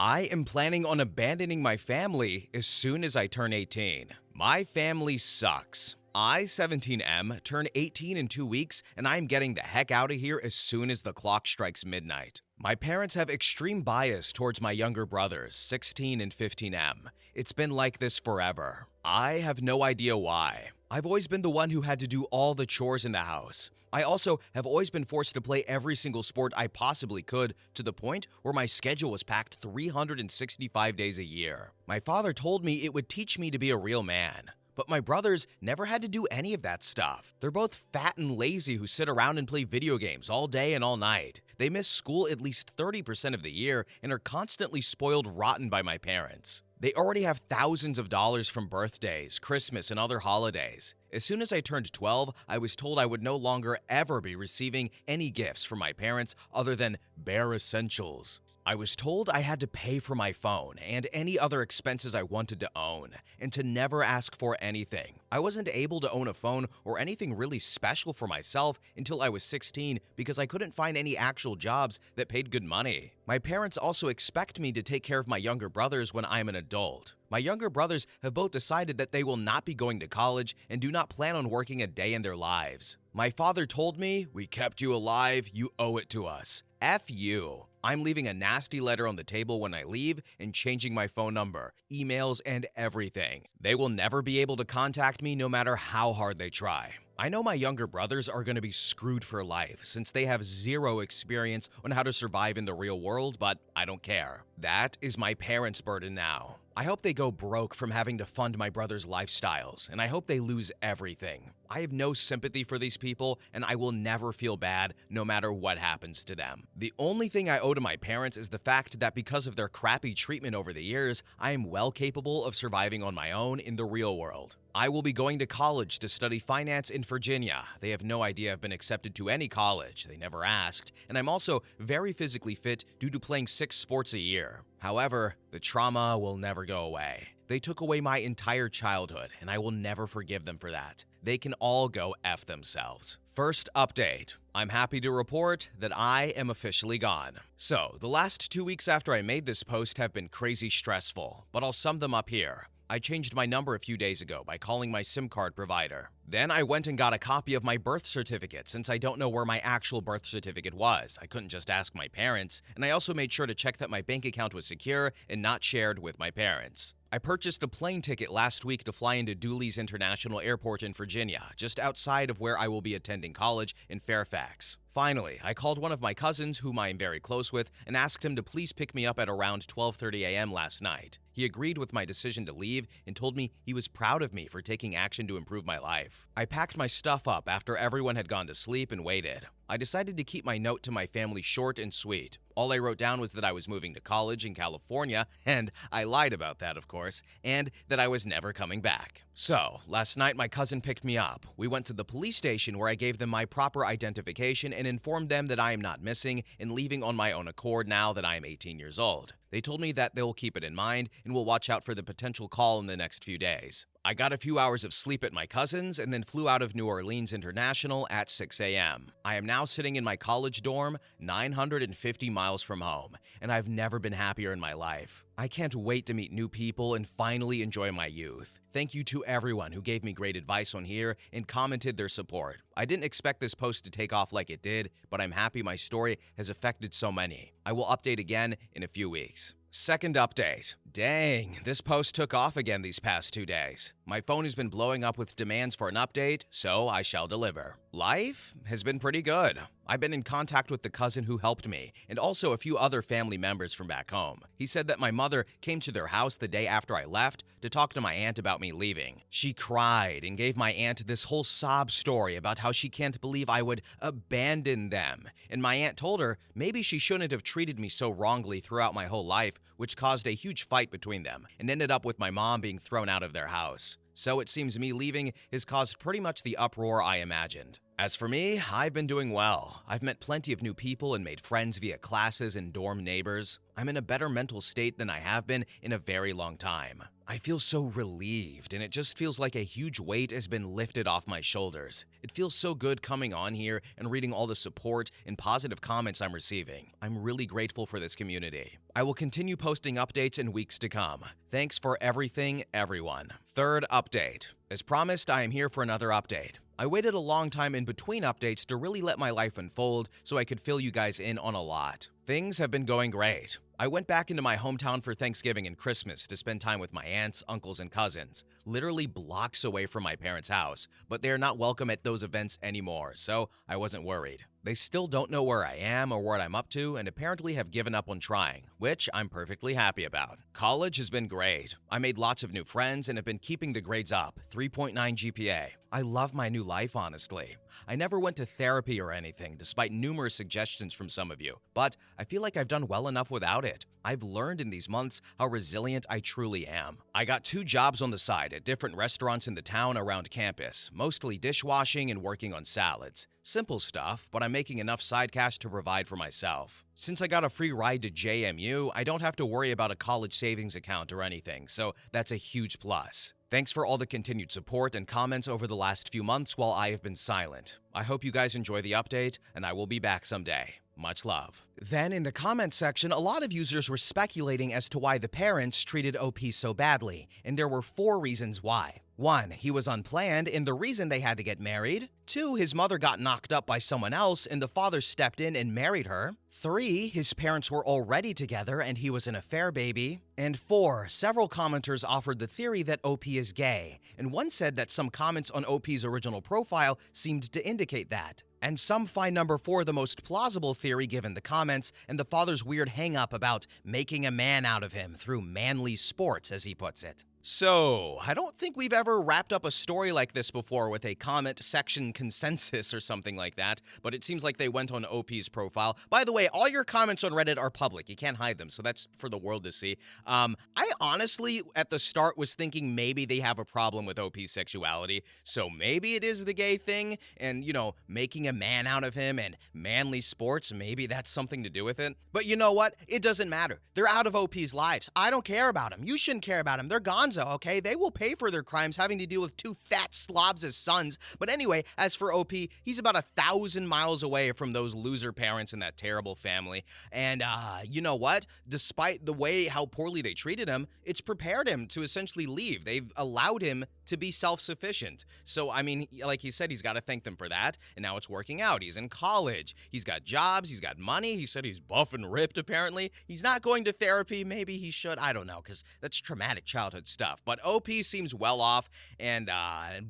I am planning on abandoning my family as soon as I turn 18. My family sucks. I, 17M, turn 18 in 2 weeks, and I'm getting the heck out of here as soon as the clock strikes midnight. My parents have extreme bias towards my younger brothers, 16 and 15M. It's been like this forever. I have no idea why. I've always been the one who had to do all the chores in the house. I also have always been forced to play every single sport I possibly could, to the point where my schedule was packed 365 days a year. My father told me it would teach me to be a real man. But my brothers never had to do any of that stuff. They're both fat and lazy who sit around and play video games all day and all night. They miss school at least 30% of the year and are constantly spoiled rotten by my parents. They already have thousands of dollars from birthdays, Christmas, and other holidays. As soon as I turned 12, I was told I would no longer ever be receiving any gifts from my parents other than bare essentials. I was told I had to pay for my phone and any other expenses I wanted to own, and to never ask for anything. I wasn't able to own a phone or anything really special for myself until I was 16 because I couldn't find any actual jobs that paid good money. My parents also expect me to take care of my younger brothers when I'm an adult. My younger brothers have both decided that they will not be going to college and do not plan on working a day in their lives. My father told me, "We kept you alive, you owe it to us. F you. I'm leaving a nasty letter on the table when I leave and changing my phone number, emails, and everything. They will never be able to contact me no matter how hard they try." I know my younger brothers are going to be screwed for life since they have zero experience on how to survive in the real world, but I don't care. That is my parents' burden now. I hope they go broke from having to fund my brothers' lifestyles, and I hope they lose everything. I have no sympathy for these people, and I will never feel bad no matter what happens to them. The only thing I owe to my parents is the fact that because of their crappy treatment over the years, I am well capable of surviving on my own in the real world. I will be going to college to study finance in Virginia. They have no idea I've been accepted to any college. They never asked. And I'm also very physically fit due to playing 6 sports a year. However, the trauma will never go away. They took away my entire childhood, and I will never forgive them for that. They can all go F themselves. First update. I'm happy to report that I am officially gone. So, the last 2 weeks after I made this post have been crazy stressful, but I'll sum them up here. I changed my number a few days ago by calling my SIM card provider. Then I went and got a copy of my birth certificate since I don't know where my actual birth certificate was. I couldn't just ask my parents, and I also made sure to check that my bank account was secure and not shared with my parents. I purchased a plane ticket last week to fly into Dooley's International Airport in Virginia, just outside of where I will be attending college in Fairfax. Finally, I called one of my cousins, whom I am very close with, and asked him to please pick me up at around 12:30 a.m. last night. He agreed with my decision to leave and told me he was proud of me for taking action to improve my life. I packed my stuff up after everyone had gone to sleep and waited. I decided to keep my note to my family short and sweet. All I wrote down was that I was moving to college in California, and I lied about that, of course, and that I was never coming back. So, last night my cousin picked me up. We went to the police station where I gave them my proper identification and informed them that I am not missing and leaving on my own accord now that I am 18 years old. They told me that they'll keep it in mind and will watch out for the potential call in the next few days. I got a few hours of sleep at my cousin's and then flew out of New Orleans International at 6 a.m. I am now sitting in my college dorm, 950 miles from home, and I've never been happier in my life. I can't wait to meet new people and finally enjoy my youth. Thank you to everyone who gave me great advice on here and commented their support. I didn't expect this post to take off like it did, but I'm happy my story has affected so many. I will update again in a few weeks. Second update. Dang, this post took off again these past 2 days. My phone has been blowing up with demands for an update, so I shall deliver. Life has been pretty good. I've been in contact with the cousin who helped me, and also a few other family members from back home. He said that my mother came to their house the day after I left to talk to my aunt about me leaving. She cried and gave my aunt this whole sob story about how she can't believe I would abandon them. And my aunt told her maybe she shouldn't have treated me so wrongly throughout my whole life, which caused a huge fight between them and ended up with my mom being thrown out of their house. So it seems me leaving has caused pretty much the uproar I imagined. As for me, I've been doing well. I've met plenty of new people and made friends via classes and dorm neighbors. I'm in a better mental state than I have been in a very long time. I feel so relieved, and it just feels like a huge weight has been lifted off my shoulders. It feels so good coming on here and reading all the support and positive comments I'm receiving. I'm really grateful for this community. I will continue posting updates in weeks to come. Thanks for everything, everyone. Third update. As promised, I am here for another update. I waited a long time in between updates to really let my life unfold so I could fill you guys in on a lot. Things have been going great. I went back into my hometown for Thanksgiving and Christmas to spend time with my aunts, uncles, and cousins, literally blocks away from my parents' house, but they are not welcome at those events anymore, so I wasn't worried. They still don't know where I am or what I'm up to, and apparently have given up on trying, which I'm perfectly happy about. College has been great. I made lots of new friends and have been keeping the grades up, 3.9 GPA. I love my new life, honestly. I never went to therapy or anything, despite numerous suggestions from some of you, but I feel like I've done well enough without it. I've learned in these months how resilient I truly am. I got 2 jobs on the side at different restaurants in the town around campus, mostly dishwashing and working on salads. Simple stuff, but I'm making enough side cash to provide for myself. Since I got a free ride to JMU, I don't have to worry about a college savings account or anything, so that's a huge plus. Thanks for all the continued support and comments over the last few months while I have been silent. I hope you guys enjoy the update, and I will be back someday. Much love. Then in the comments section, a lot of users were speculating as to why the parents treated OP so badly, and there were 4 reasons why. 1. He was unplanned and the reason they had to get married. 2. His mother got knocked up by someone else and the father stepped in and married her. 3. His parents were already together and he was an affair baby. And 4. Several commenters offered the theory that OP is gay, and one said that some comments on OP's original profile seemed to indicate that. And some find number 4 the most plausible theory given the comments and the father's weird hang-up about making a man out of him through manly sports, as he puts it. So, I don't think we've ever wrapped up a story like this before with a comment section consensus or something like that, but it seems like they went on OP's profile. By the way, all your comments on Reddit are public. You can't hide them, so that's for the world to see. I honestly, at the start, was thinking maybe they have a problem with OP's sexuality, so maybe it is the gay thing, and, you know, making a man out of him and manly sports, maybe that's something to do with it. But you know what? It doesn't matter. They're out of OP's lives. I don't care about them. You shouldn't care about them. They're gonzo, okay? They will pay for their crimes having to deal with 2 fat slobs as sons. But anyway, as for OP, he's about 1,000 miles away from those loser parents and that terrible family. And you know what? Despite the way how poorly they treated him, it's prepared him to essentially leave. They've allowed him to be self-sufficient. So, I mean, like he said, he's got to thank them for that. And now it's working out. He's in college. He's got jobs. He's got money. He said he's buff and ripped, apparently. He's not going to therapy. Maybe he should. I don't know, because that's traumatic childhood stuff. But OP seems well off and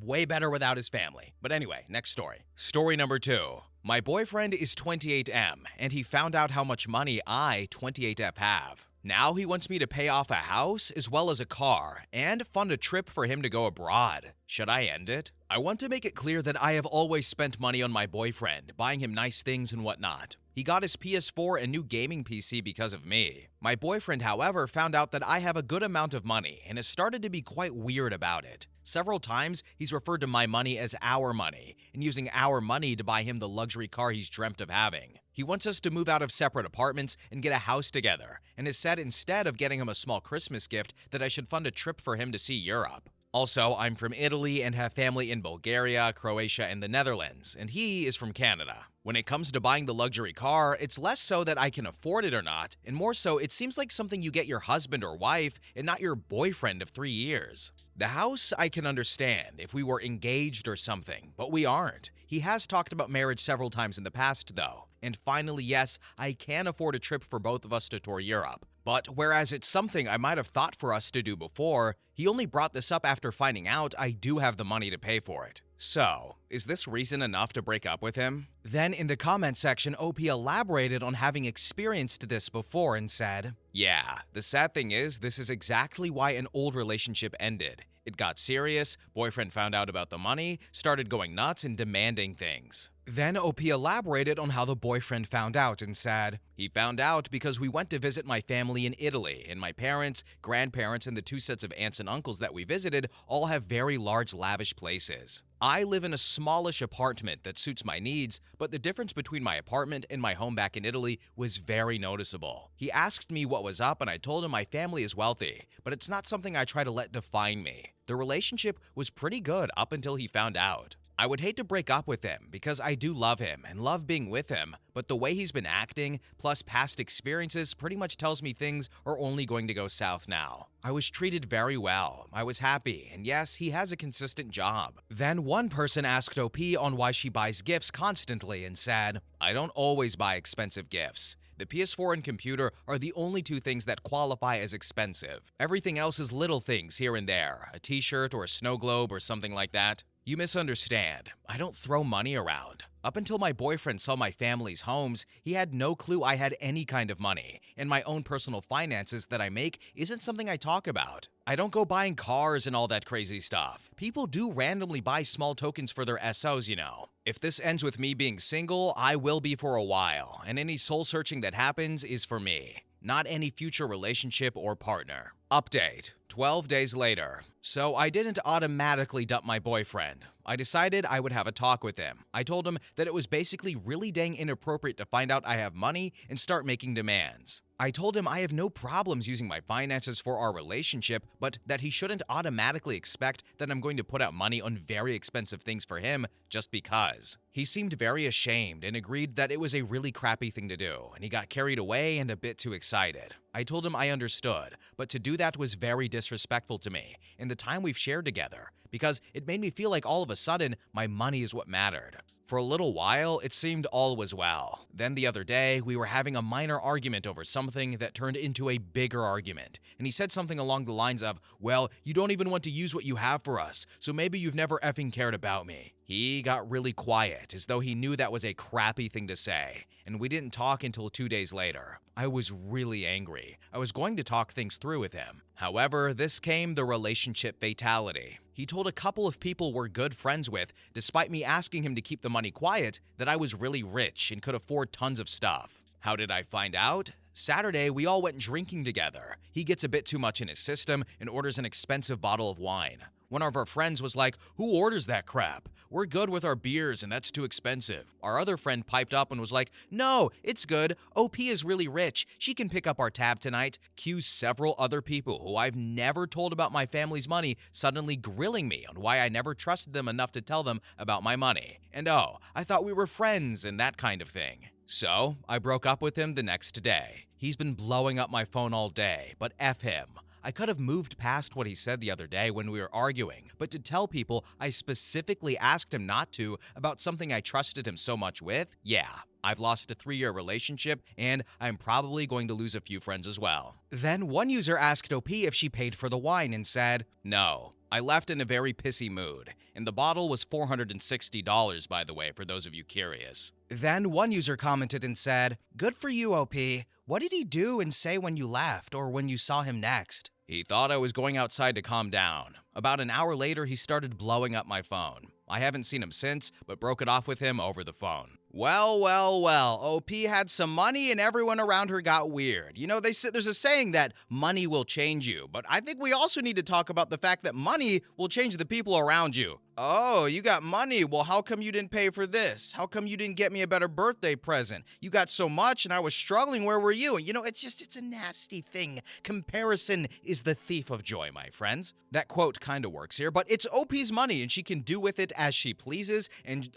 way better without his family. But anyway, next story. Story number 2. My boyfriend is 28M, and he found out how much money I, 28F, have. Now he wants me to pay off a house as well as a car and fund a trip for him to go abroad. Should I end it? I want to make it clear that I have always spent money on my boyfriend, buying him nice things and whatnot. He got his PS4 and new gaming PC because of me. My boyfriend, however, found out that I have a good amount of money and has started to be quite weird about it. Several times, he's referred to my money as our money and using our money to buy him the luxury car he's dreamt of having. He wants us to move out of separate apartments and get a house together, and has said instead of getting him a small Christmas gift that I should fund a trip for him to see Europe. Also, I'm from Italy and have family in Bulgaria, Croatia, and the Netherlands, and he is from Canada. When it comes to buying the luxury car, it's less so that I can afford it or not, and more so it seems like something you get your husband or wife and not your boyfriend of 3 years. The house I can understand if we were engaged or something, but we aren't. He has talked about marriage several times in the past though. And finally, yes, I can afford a trip for both of us to tour Europe. But whereas it's something I might have thought for us to do before, he only brought this up after finding out I do have the money to pay for it. So, is this reason enough to break up with him? Then in the comment section, OP elaborated on having experienced this before and said, "Yeah, the sad thing is this is exactly why an old relationship ended. It got serious, boyfriend found out about the money, started going nuts and demanding things. Then OP elaborated on how the boyfriend found out and said, "He found out because we went to visit my family in Italy, and my parents, grandparents, and the two sets of aunts and uncles that we visited all have very large, lavish places. I live in a smallish apartment that suits my needs, but the difference between my apartment and my home back in Italy was very noticeable. He asked me what was up, and I told him my family is wealthy, but it's not something I try to let define me. The relationship was pretty good up until he found out. I would hate to break up with him because I do love him and love being with him, but the way he's been acting, plus past experiences, pretty much tells me things are only going to go south now. I was treated very well, I was happy, and yes, he has a consistent job." Then one person asked OP on why she buys gifts constantly and said, "I don't always buy expensive gifts. The PS4 and computer are the only two things that qualify as expensive. Everything else is little things here and there, a t-shirt or a snow globe or something like that. You misunderstand. I don't throw money around. Up until my boyfriend saw my family's homes, he had no clue I had any kind of money, and my own personal finances that I make isn't something I talk about. I don't go buying cars and all that crazy stuff. People do randomly buy small tokens for their SOs, you know. If this ends with me being single, I will be for a while, and any soul searching that happens is for me, not any future relationship or partner." Update: 12 days later. So I didn't automatically dump my boyfriend. I decided I would have a talk with him. I told him that it was basically really dang inappropriate to find out I have money and start making demands. I told him I have no problems using my finances for our relationship, but that he shouldn't automatically expect that I'm going to put out money on very expensive things for him just because. He seemed very ashamed and agreed that it was a really crappy thing to do, and he got carried away and a bit too excited. I told him I understood, but to do that was very disrespectful to me in the time we've shared together, because it made me feel like all of a sudden my money is what mattered. For a little while, it seemed all was well. Then the other day, we were having a minor argument over something that turned into a bigger argument, and he said something along the lines of, "Well, you don't even want to use what you have for us, so maybe you've never effing cared about me." He got really quiet, as though he knew that was a crappy thing to say, and we didn't talk until 2 days later. I was really angry. I was going to talk things through with him. However, this came the relationship fatality. He told a couple of people we're good friends with, despite me asking him to keep the money quiet, that I was really rich and could afford tons of stuff. How did I find out? Saturday, we all went drinking together. He gets a bit too much in his system and orders an expensive bottle of wine. One of our friends was like, "Who orders that crap? We're good with our beers and that's too expensive." Our other friend piped up and was like, "No, it's good. OP is really rich. She can pick up our tab tonight." Cue several other people who I've never told about my family's money suddenly grilling me on why I never trusted them enough to tell them about my money. And oh, I thought we were friends and that kind of thing. So, I broke up with him the next day. He's been blowing up my phone all day, but F him. I could have moved past what he said the other day when we were arguing, but to tell people I specifically asked him not to about something I trusted him so much with, yeah, I've lost a 3-year relationship, and I'm probably going to lose a few friends as well. Then one user asked OP if she paid for the wine and said, "No." I left in a very pissy mood, and the bottle was $460, by the way, for those of you curious. Then one user commented and said, "Good for you, OP. What did he do and say when you left or when you saw him next?" He thought I was going outside to calm down. About an hour later, he started blowing up my phone. I haven't seen him since, but broke it off with him over the phone. Well, OP had some money and everyone around her got weird. You know, there's a saying that money will change you, but I think we also need to talk about the fact that money will change the people around you. "Oh, you got money. Well, how come you didn't pay for this? How come you didn't get me a better birthday present? You got so much and I was struggling. Where were you?" You know, it's a nasty thing. Comparison is the thief of joy, my friends. That quote kind of works here, but it's OP's money and she can do with it as she pleases. And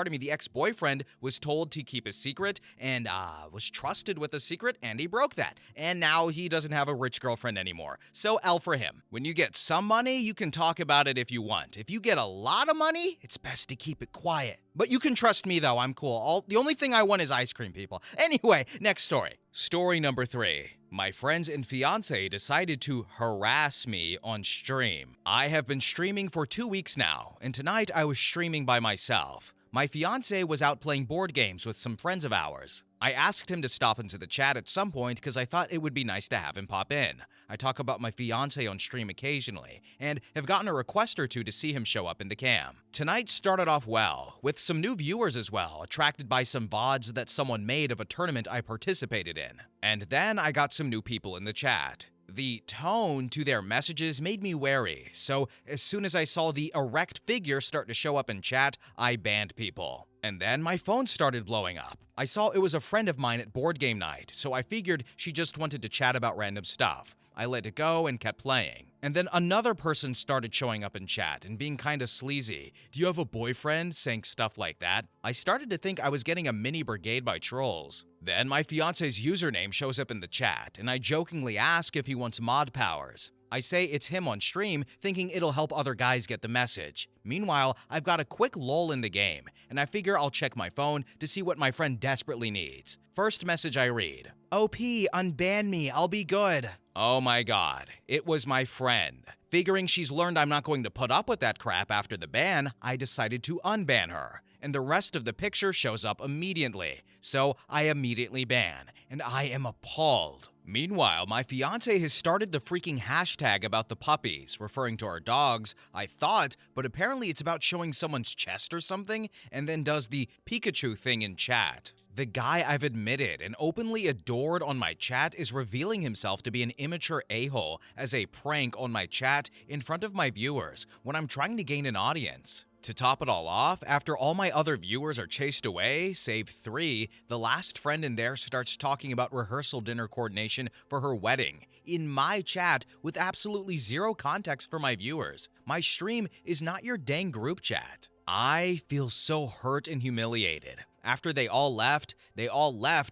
the ex-boyfriend was told to keep a secret and was trusted with a secret, and he broke that. And now he doesn't have a rich girlfriend anymore. So L for him. When you get some money, you can talk about it if you want. If you get a lot of money, it's best to keep it quiet. But you can trust me, though. I'm cool. The only thing I want is ice cream, people. Anyway, next story. Story number 3. My friends and fiance decided to harass me on stream. I have been streaming for 2 weeks now, and tonight I was streaming by myself. My fiance was out playing board games with some friends of ours. I asked him to stop into the chat at some point because I thought it would be nice to have him pop in. I talk about my fiance on stream occasionally, and have gotten a request or two to see him show up in the cam. Tonight started off well, with some new viewers as well, attracted by some VODs that someone made of a tournament I participated in. And then I got some new people in the chat. The tone to their messages made me wary, so as soon as I saw the erect figure start to show up in chat, I banned people. And then my phone started blowing up. I saw it was a friend of mine at board game night, so I figured she just wanted to chat about random stuff. I let it go and kept playing. And then another person started showing up in chat and being kinda sleazy. "Do you have a boyfriend?" saying stuff like that. I started to think I was getting a mini brigade by trolls. Then my fiance's username shows up in the chat, and I jokingly ask if he wants mod powers. I say it's him on stream, thinking it'll help other guys get the message. Meanwhile, I've got a quick lull in the game, and I figure I'll check my phone to see what my friend desperately needs. First message I read: "OP, unban me, I'll be good." Oh my god, it was my friend. Figuring she's learned I'm not going to put up with that crap after the ban, I decided to unban her. And the rest of the picture shows up immediately, so I immediately ban, and I am appalled. Meanwhile, my fiance has started the freaking hashtag about the puppies, referring to our dogs, I thought, but apparently it's about showing someone's chest or something, and then does the Pikachu thing in chat. The guy I've admitted and openly adored on my chat is revealing himself to be an immature a-hole as a prank on my chat in front of my viewers when I'm trying to gain an audience. To top it all off, after all my other viewers are chased away, save 3, the last friend in there starts talking about rehearsal dinner coordination for her wedding in my chat with absolutely zero context for my viewers. My stream is not your dang group chat. I feel so hurt and humiliated. After they all left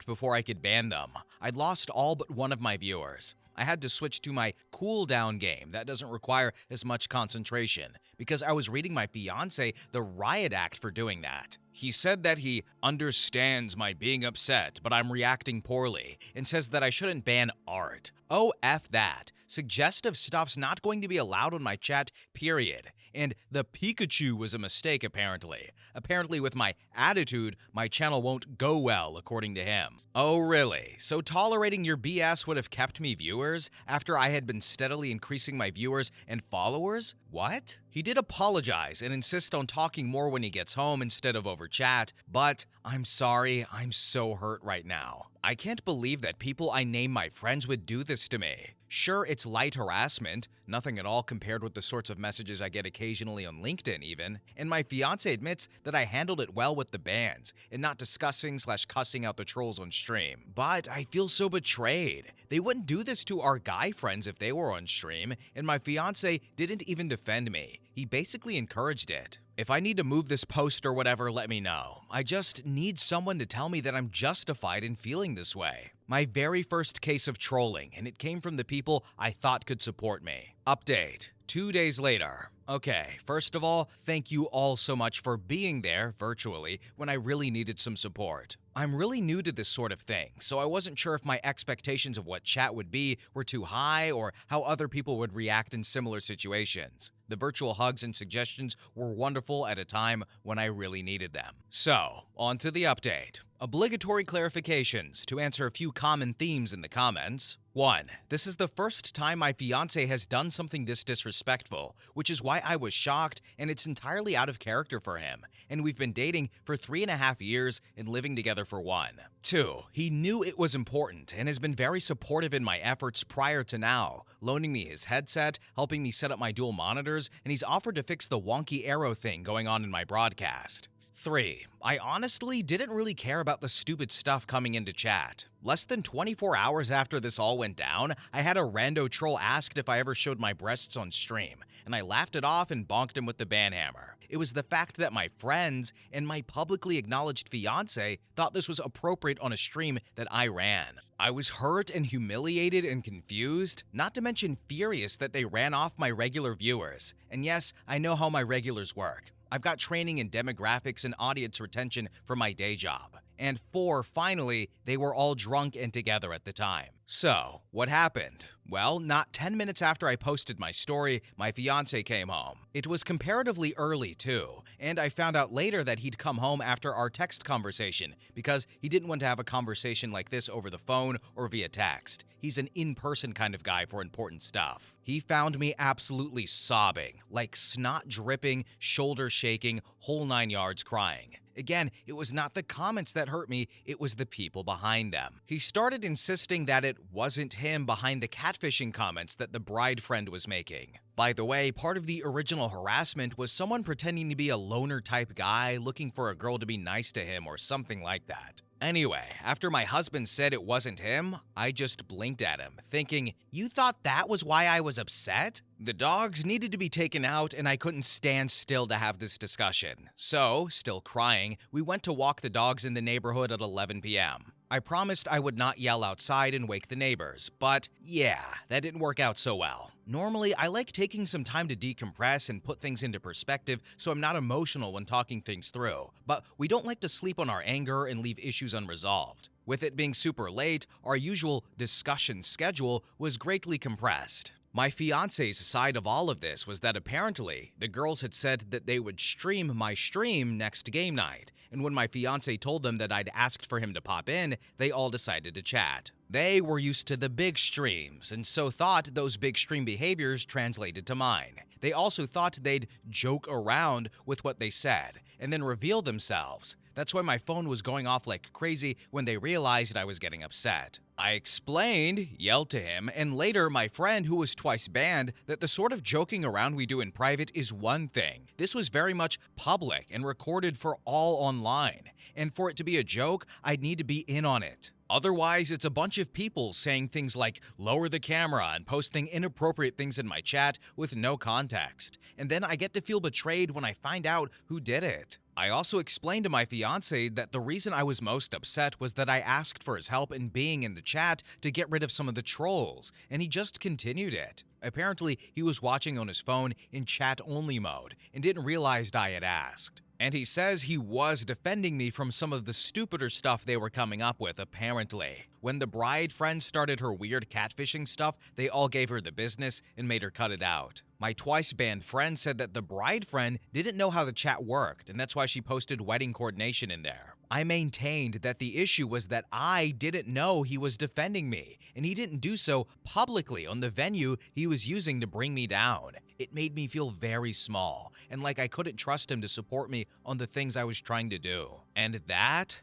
before I could ban them. I'd lost all but one of my viewers. I had to switch to my cooldown game that doesn't require as much concentration because I was reading my fiance the riot act for doing that. He said that he understands my being upset, but I'm reacting poorly, and says that I shouldn't ban art. Oh, F that. Suggestive stuff's not going to be allowed on my chat, period. And the Pikachu was a mistake, apparently. Apparently, with my attitude, my channel won't go well, according to him. Oh, really? So tolerating your BS would have kept me viewers after I had been steadily increasing my viewers and followers? What? He did apologize and insist on talking more when he gets home instead of over chat, but I'm sorry, I'm so hurt right now. I can't believe that people I name my friends would do this to me. Sure, it's light harassment, nothing at all compared with the sorts of messages I get occasionally on LinkedIn even, and my fiance admits that I handled it well with the bans and not discussing/cussing out the trolls on stream. But I feel so betrayed. They wouldn't do this to our guy friends if they were on stream, and my fiance didn't even defend me. He basically encouraged it. If I need to move this post or whatever, let me know. I just need someone to tell me that I'm justified in feeling this way. My very first case of trolling, and it came from the people I thought could support me. Update: 2 days later. Okay, first of all, thank you all so much for being there, virtually, when I really needed some support. I'm really new to this sort of thing, so I wasn't sure if my expectations of what chat would be were too high or how other people would react in similar situations. The virtual hugs and suggestions were wonderful at a time when I really needed them. So, on to the update. Obligatory clarifications to answer a few common themes in the comments. 1. This is the first time my fiance has done something this disrespectful, which is why I was shocked, and it's entirely out of character for him, and we've been dating for 3.5 years and living together for 1. 2. He knew it was important and has been very supportive in my efforts prior to now, loaning me his headset, helping me set up my dual monitors, and he's offered to fix the wonky arrow thing going on in my broadcast. 3. I honestly didn't really care about the stupid stuff coming into chat. Less than 24 hours after this all went down, I had a rando troll asked if I ever showed my breasts on stream, and I laughed it off and bonked him with the ban hammer. It was the fact that my friends and my publicly acknowledged fiance thought this was appropriate on a stream that I ran. I was hurt and humiliated and confused, not to mention furious that they ran off my regular viewers. And yes, I know how my regulars work. I've got training in demographics and audience retention from my day job. And 4, finally, they were all drunk and together at the time. So, what happened? Well, not 10 minutes after I posted my story, my fiance came home. It was comparatively early, too, and I found out later that he'd come home after our text conversation because he didn't want to have a conversation like this over the phone or via text. He's an in-person kind of guy for important stuff. He found me absolutely sobbing, like snot dripping, shoulder shaking, whole 9 yards crying. Again, it was not the comments that hurt me, it was the people behind them. He started insisting that it wasn't him behind the catfishing comments that the bride friend was making. By the way, part of the original harassment was someone pretending to be a loner type guy looking for a girl to be nice to him or something like that. Anyway, after my husband said it wasn't him, I just blinked at him, thinking, "You thought that was why I was upset?" The dogs needed to be taken out and I couldn't stand still to have this discussion. So, still crying, we went to walk the dogs in the neighborhood at 11 p.m. I promised I would not yell outside and wake the neighbors, but yeah, that didn't work out so well. Normally, I like taking some time to decompress and put things into perspective so I'm not emotional when talking things through, but we don't like to sleep on our anger and leave issues unresolved. With it being super late, our usual discussion schedule was greatly compressed. My fiance's side of all of this was that apparently the girls had said that they would stream my stream next game night, and when my fiance told them that I'd asked for him to pop in, they all decided to chat. They were used to the big streams, and so thought those big stream behaviors translated to mine. They also thought they'd joke around with what they said, and then reveal themselves. That's why my phone was going off like crazy when they realized I was getting upset. I explained, yelled to him, and later my friend, who was twice banned, that the sort of joking around we do in private is one thing. This was very much public and recorded for all online, and for it to be a joke, I'd need to be in on it. Otherwise, it's a bunch of people saying things like lower the camera and posting inappropriate things in my chat with no context. And then I get to feel betrayed when I find out who did it. I also explained to my fiance that the reason I was most upset was that I asked for his help in being in the chat to get rid of some of the trolls, and he just continued it. Apparently, he was watching on his phone in chat-only mode and didn't realize I had asked. And he says he was defending me from some of the stupider stuff they were coming up with, apparently. When the bride friend started her weird catfishing stuff, they all gave her the business and made her cut it out. My twice banned friend said that the bride friend didn't know how the chat worked, and that's why she posted wedding coordination in there. I maintained that the issue was that I didn't know he was defending me, and he didn't do so publicly on the venue he was using to bring me down. It made me feel very small, and like I couldn't trust him to support me on the things I was trying to do. And that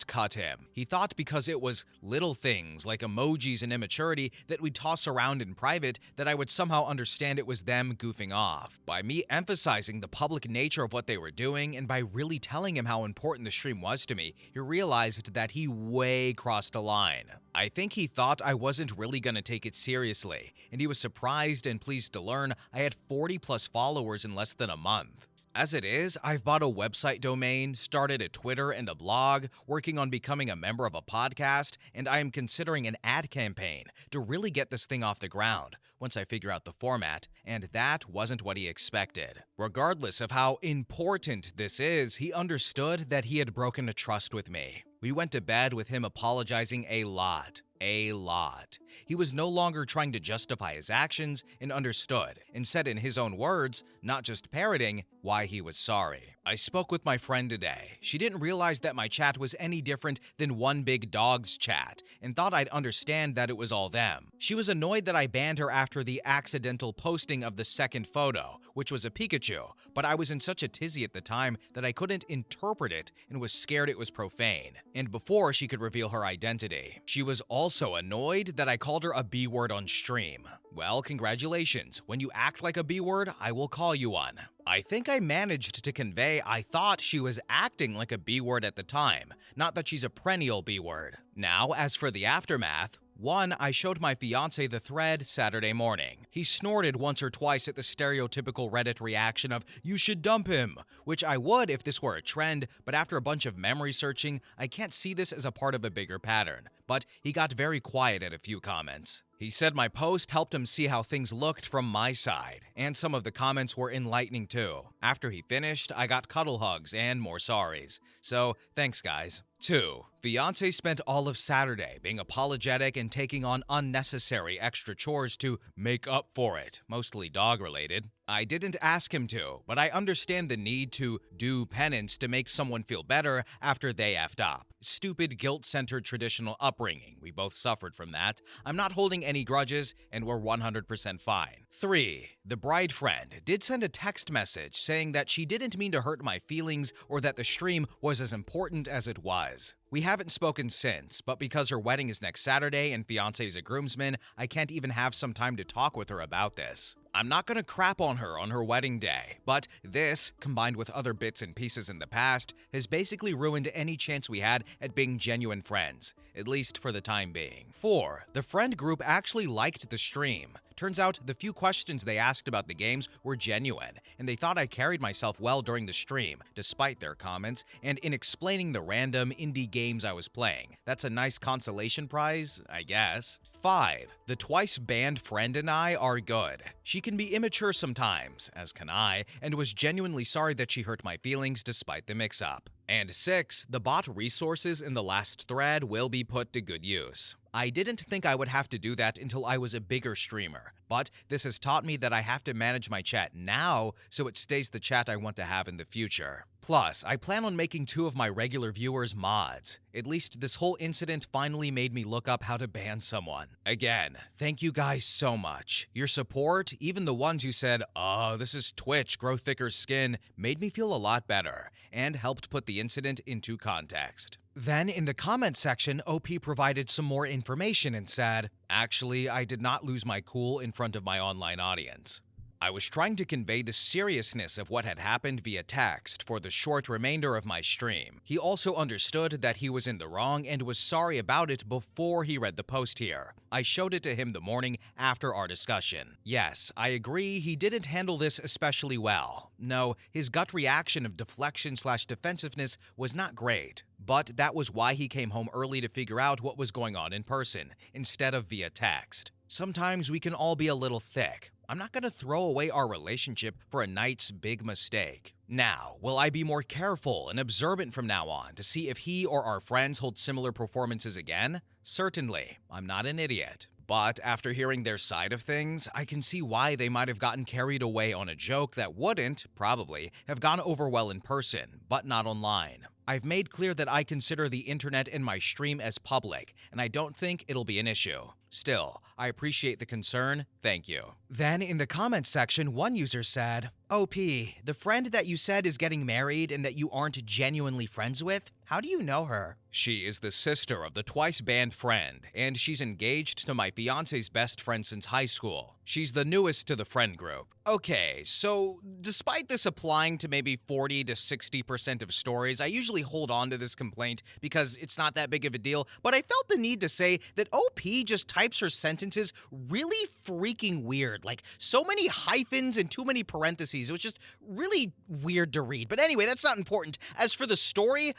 cut him. He thought because it was little things like emojis and immaturity that we'd toss around in private that I would somehow understand it was them goofing off. By me emphasizing the public nature of what they were doing and by really telling him how important the stream was to me, he realized that he way crossed a line. I think he thought I wasn't really gonna take it seriously, and he was surprised and pleased to learn I had 40 plus followers in less than a month. As it is, I've bought a website domain, started a Twitter and a blog, working on becoming a member of a podcast, and I am considering an ad campaign to really get this thing off the ground once I figure out the format, and that wasn't what he expected. Regardless of how important this is, he understood that he had broken a trust with me. We went to bed with him apologizing a lot. He was no longer trying to justify his actions and understood, and said in his own words, not just parroting, why he was sorry. I spoke with my friend today. She didn't realize that my chat was any different than one big dog's chat, and thought I'd understand that it was all them. She was annoyed that I banned her after the accidental posting of the second photo, which was a Pikachu, but I was in such a tizzy at the time that I couldn't interpret it and was scared it was profane, and before she could reveal her identity. She was also annoyed that I called her a B-word on stream. Well, congratulations. When you act like a B-word, I will call you one. I think I managed to convey I thought she was acting like a B-word at the time, not that she's a perennial B-word. Now, as for the aftermath, one, I showed my fiance the thread Saturday morning. He snorted once or twice at the stereotypical Reddit reaction of, "You should dump him," which I would if this were a trend, but after a bunch of memory searching, I can't see this as a part of a bigger pattern. But he got very quiet at a few comments. He said my post helped him see how things looked from my side, and some of the comments were enlightening too. After he finished, I got cuddle hugs and more sorries. So, thanks guys. 2. Fiancé spent all of Saturday being apologetic and taking on unnecessary extra chores to make up for it, mostly dog-related. I didn't ask him to, but I understand the need to do penance to make someone feel better after they effed up. Stupid, guilt-centered traditional upbringing. We both suffered from that. I'm not holding any grudges, and we're 100% fine. 3. The bride friend did send a text message saying that she didn't mean to hurt my feelings or that the stream was as important as it was. We haven't spoken since, but because her wedding is next Saturday and fiancé is a groomsman, I can't even have some time to talk with her about this. I'm not gonna crap on her wedding day, but this, combined with other bits and pieces in the past, has basically ruined any chance we had at being genuine friends, at least for the time being. 4. The friend group actually liked the stream. Turns out the few questions they asked about the games were genuine, and they thought I carried myself well during the stream, despite their comments, and in explaining the random indie games I was playing. That's a nice consolation prize, I guess. 5. The twice banned friend and I are good. She can be immature sometimes, as can I, and was genuinely sorry that she hurt my feelings despite the mix-up. And 6. The bot resources in the last thread will be put to good use. I didn't think I would have to do that until I was a bigger streamer, but this has taught me that I have to manage my chat now so it stays the chat I want to have in the future. Plus, I plan on making 2 of my regular viewers mods. At least this whole incident finally made me look up how to ban someone. Again, thank you guys so much. Your support, even the ones who said, "Oh, this is Twitch, grow thicker skin," made me feel a lot better, and helped put the incident into context. Then, in the comments section, OP provided some more information and said, "Actually, I did not lose my cool in front of my online audience. I was trying to convey the seriousness of what had happened via text for the short remainder of my stream. He also understood that he was in the wrong and was sorry about it before he read the post here. I showed it to him the morning after our discussion. Yes, I agree he didn't handle this especially well. No, his gut reaction of deflection/defensiveness was not great. But that was why he came home early to figure out what was going on in person, instead of via text. Sometimes we can all be a little thick. I'm not gonna throw away our relationship for a night's big mistake. Now, will I be more careful and observant from now on to see if he or our friends hold similar performances again? Certainly. I'm not an idiot. But after hearing their side of things, I can see why they might have gotten carried away on a joke that wouldn't, probably, have gone over well in person, but not online. I've made clear that I consider the internet and my stream as public, and I don't think it'll be an issue. Still, I appreciate the concern, thank you. Then in the comments section, one user said, "OP, the friend that you said is getting married and that you aren't genuinely friends with, how do you know her?" She is the sister of the twice banned friend, and she's engaged to my fiance's best friend since high school. She's the newest to the friend group. Okay, so despite this applying to maybe 40 to 60% of stories, I usually hold on to this complaint because it's not that big of a deal, but I felt the need to say that OP just types her sentences really freaking weird. Like, so many hyphens and too many parentheses. It was just really weird to read. But anyway, that's not important. As for the story,